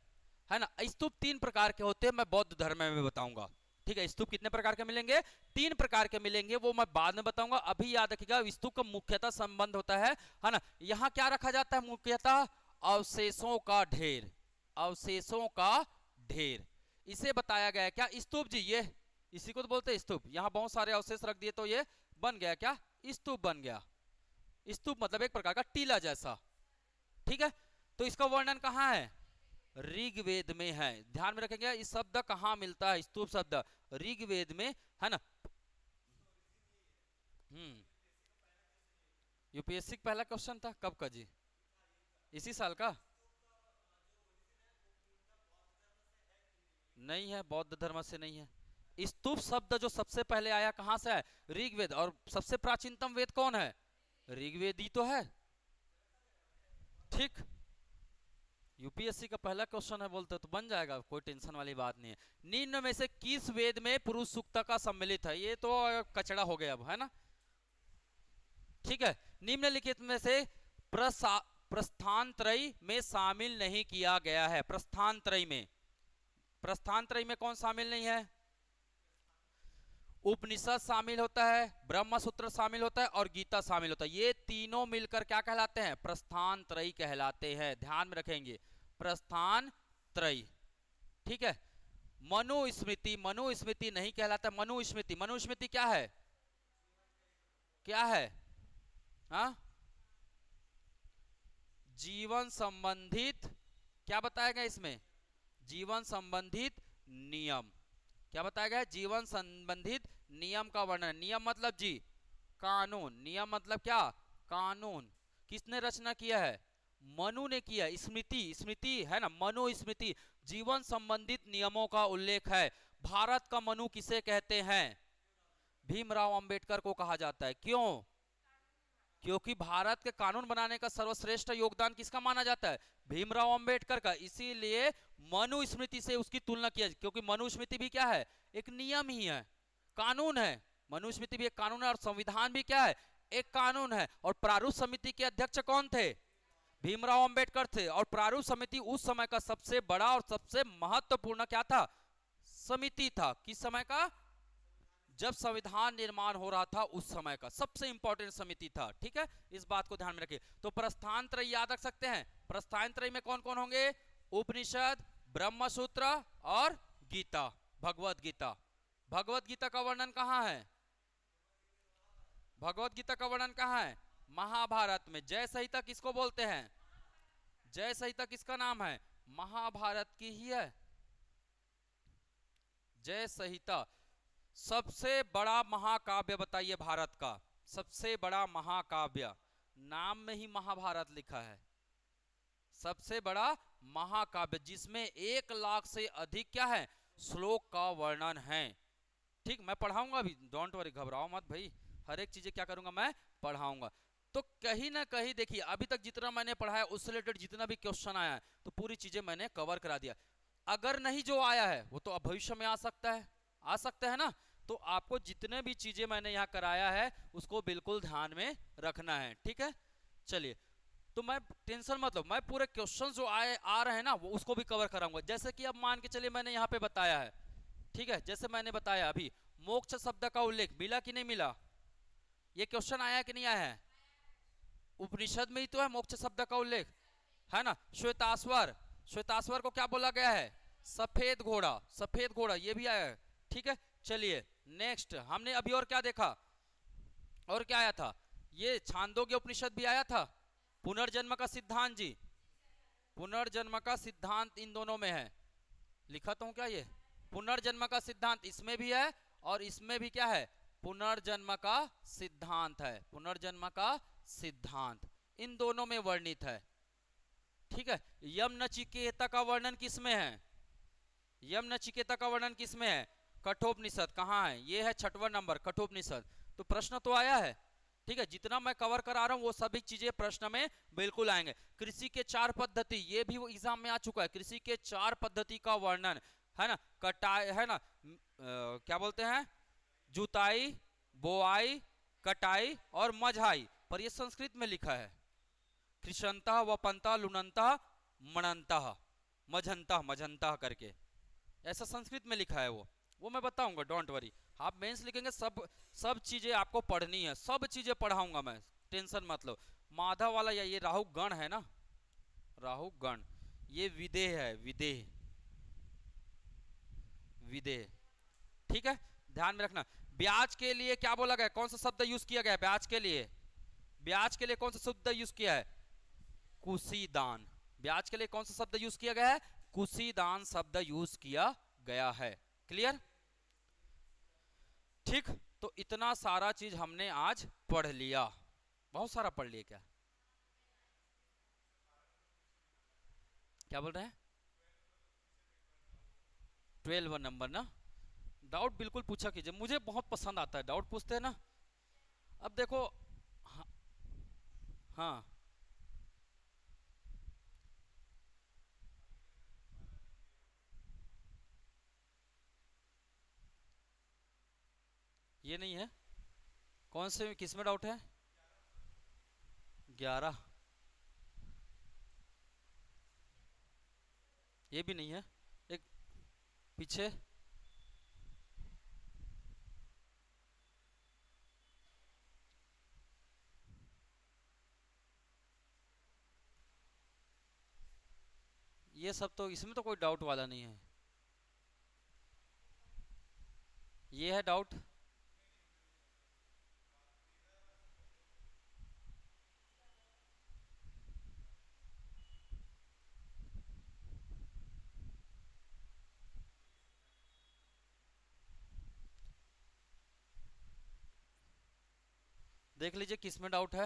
Speaker 1: ना। स्तूप तीन प्रकार के होते हैं, मैं बौद्ध धर्म में बताऊंगा। ठीक है, स्तूप कितने प्रकार के मिलेंगे? तीन प्रकार के मिलेंगे, वो मैं बाद में बताऊंगा। अभी याद रखिएगा, स्तूप का मुख्यतः संबंध होता है ना। यहाँ क्या रखा जाता है मुख्यतः? अवशेषों का ढेर। अवशेषों का ढेर, इसे बताया गया है। क्या स्तूप जी, ये इसी को तो बोलते हैं स्तूप। यहाँ बहुत सारे अवशेष रख दिए तो ये बन गया क्या? स्तूप बन गया। स्तूप मतलब एक प्रकार का टीला जैसा। ठीक है, तो इसका वर्णन कहाँ है? ऋग्वेद में है। ध्यान में रखेंगे, इस शब्द कहाँ मिलता है? स्तूप शब्द ऋग्वेद में, है ना। यूपीएससी का पहला क्वेश्चन था कब का जी? इसी साल का? नहीं है, बौद्ध धर्म से नहीं है। स्तूप शब्द जो सबसे पहले आया कहां से है? ऋग्वेद। और सबसे प्राचीनतम वेद कौन है? ऋग्वेद ही तो है। ठीक, यूपीएससी का पहला क्वेश्चन है बोलते तो बन जाएगा, कोई टेंशन वाली बात नहीं है। निम्न में से किस वेद में पुरुष सूक्त का सम्मिलित है? ये तो कचड़ा हो गया अब, है ना। ठीक है, निम्नलिखित में से प्रस्थानत्रयी में शामिल नहीं किया गया है। प्रस्थानत्रयी में, प्रस्थानत्रयी में कौन शामिल नहीं है? उपनिषद शामिल होता है, ब्रह्म सूत्र शामिल होता है और गीता शामिल होता है। ये तीनों मिलकर क्या कहलाते हैं? प्रस्थान त्रयी कहलाते हैं। ध्यान में रखेंगे, प्रस्थान त्रयी। ठीक है, मनुस्मृति, मनुस्मृति नहीं कहलाता। मनुस्मृति, मनुस्मृति क्या है? क्या है? हा? जीवन संबंधित, क्या बताया गया इसमें? जीवन संबंधित नियम। क्या बताया गया है? जीवन संबंधित नियम का वर्णन। नियम मतलब जी कानून। नियम मतलब क्या? कानून। किसने रचना किया है? मनु ने किया। स्मृति, स्मृति है ना, मनु स्मृति। जीवन संबंधित नियमों का उल्लेख है। भारत का मनु किसे कहते हैं? भीमराव अंबेडकर को कहा जाता है। क्यों? क्योंकि भारत के कानून बनाने का सर्वश्रेष्ठ योगदान किसका माना जाता है? भीमराव अंबेडकर का। इसीलिए मनुस्मृति से उसकी तुलना किया, क्योंकि मनुस्मृति भी क्या है? एक नियम ही है, कानून है। मनुस्मृति भी एक कानून है और संविधान भी क्या है? एक कानून है। और प्रारूप समिति के अध्यक्ष कौन थे? भीमराव अंबेडकर थे। और प्रारूप समिति उस समय का सबसे बड़ा और सबसे महत्वपूर्ण क्या था? समिति था। किस समय का? जब संविधान निर्माण हो रहा था उस समय का सबसे इंपॉर्टेंट समिति था। ठीक है, इस बात को ध्यान में रखिए। तो प्रस्थान त्रय याद रख सकते हैं। प्रस्थान त्रय में कौन कौन होंगे? उपनिषद, ब्रह्मसूत्र और गीता, भगवत गीता। भगवत गीता का वर्णन कहाँ है? भगवत गीता का वर्णन कहाँ है? महाभारत में। जय संहिता किसको बोलते हैं? जय संहिता किसका नाम है? महाभारत की ही है जय संहिता। सबसे बड़ा महाकाव्य बताइए भारत का, सबसे बड़ा महाकाव्य। नाम में ही महाभारत लिखा है। सबसे बड़ा महाकाव्य जिसमें 1 लाख से अधिक क्या है? श्लोक का वर्णन है। ठीक, मैं पढ़ाऊंगा अभी, डोंट वरी, घबराओ मत भाई। हर एक चीजें क्या करूंगा मैं? पढ़ाऊंगा। तो कहीं ना कहीं देखिए, अभी तक जितना मैंने पढ़ाया उससे रिलेटेड जितना भी क्वेश्चन आया है तो पूरी चीजें मैंने कवर करा दिया। अगर नहीं जो आया है वो तो भविष्य में आ सकता है, आ सकता है ना। तो आपको जितने भी चीजें मैंने यहाँ कराया है उसको बिल्कुल ध्यान में रखना है। ठीक है, चलिए। तो मैं टेंशन मत लो, मैं पूरे क्वेश्चन जो आए आ रहे हैं ना वो उसको भी कवर कराऊंगा। जैसे कि अब मान के चलिए मैंने यहाँ पे बताया है, ठीक है, जैसे मैंने बताया अभी, मोक्ष शब्द का उल्लेख मिला कि नहीं मिला? ये क्वेश्चन आया कि नहीं आया है? उपनिषद में ही तो है मोक्ष शब्द का उल्लेख, है ना। श्वेताश्वर, श्वेताश्वर को क्या बोला गया है? सफेद घोड़ा, सफेद घोड़ा, ये भी आया है। ठीक है, चलिए नेक्स्ट। हमने अभी और क्या देखा? और क्या आया था? ये छांदोग्य उपनिषद भी आया था। पुनर्जन्म का सिद्धांत जी, पुनर्जन्म का सिद्धांत इन दोनों में है। लिखा तो हूं क्या? ये पुनर्जन्म का सिद्धांत इसमें भी है और इसमें भी क्या है? पुनर्जन्म का सिद्धांत है। पुनर्जन्म का सिद्धांत इन दोनों में वर्णित है। ठीक है, यम नचिकेता का वर्णन किसमें है? यम नचिकेता का वर्णन किसमें है? कठोपनिषद। कहाँ है? ये है 6वां नंबर, कठोपनिषद। तो प्रश्न तो आया है, ठीक है, जितना मैं कवर करा रहा हूं वो सभी चीजें प्रश्न में बिल्कुल आएंगे। कृषि के 4 पद्धति, ये भी वो एग्जाम में आ चुका है। कृषि के 4 पद्धति का वर्णन, है ना, कटाई, है ना, क्या बोलते हैं, जुताई, बोआई, कटाई और मझाई, पर ये संस्कृत में लिखा है। कृषंतः, वपंतः, लुनंतः, मणंतः, मझंतः, मझंतः करके ऐसा संस्कृत में लिखा है। वो मैं बताऊंगा, डोंट वरी। आप मेंस लिखेंगे, सब चीजें आपको पढ़नी है, सब चीजें पढ़ाऊंगा मैं, टेंशन मत लो। माधव वाला या ये राहु गण है ना, राहु गण, ये विदेह है, विदेह, विदेह, ठीक है, ध्यान में रखना। ब्याज के लिए क्या बोला गया, कौन सा शब्द यूज किया गया ब्याज के लिए? ब्याज के लिए कौन सा शब्द यूज किया है? कुशीदान। ब्याज के लिए कौन सा शब्द यूज किया गया है? कुशीदान शब्द यूज किया गया है। क्लियर? ठीक, तो इतना सारा चीज हमने आज पढ़ लिया। बहुत सारा पढ़ लिया क्या? क्या बोल रहे हैं? 12 नंबर ना? डाउट बिल्कुल पूछा कीजिए, मुझे बहुत पसंद आता है डाउट पूछते हैं ना। अब देखो, हाँ, हाँ, ये नहीं है। कौन से किस में डाउट है? 11? ये भी नहीं है। एक पीछे, ये सब तो, इसमें तो कोई डाउट वाला नहीं है। ये है डाउट। देख लीजिए किस में डाउट है।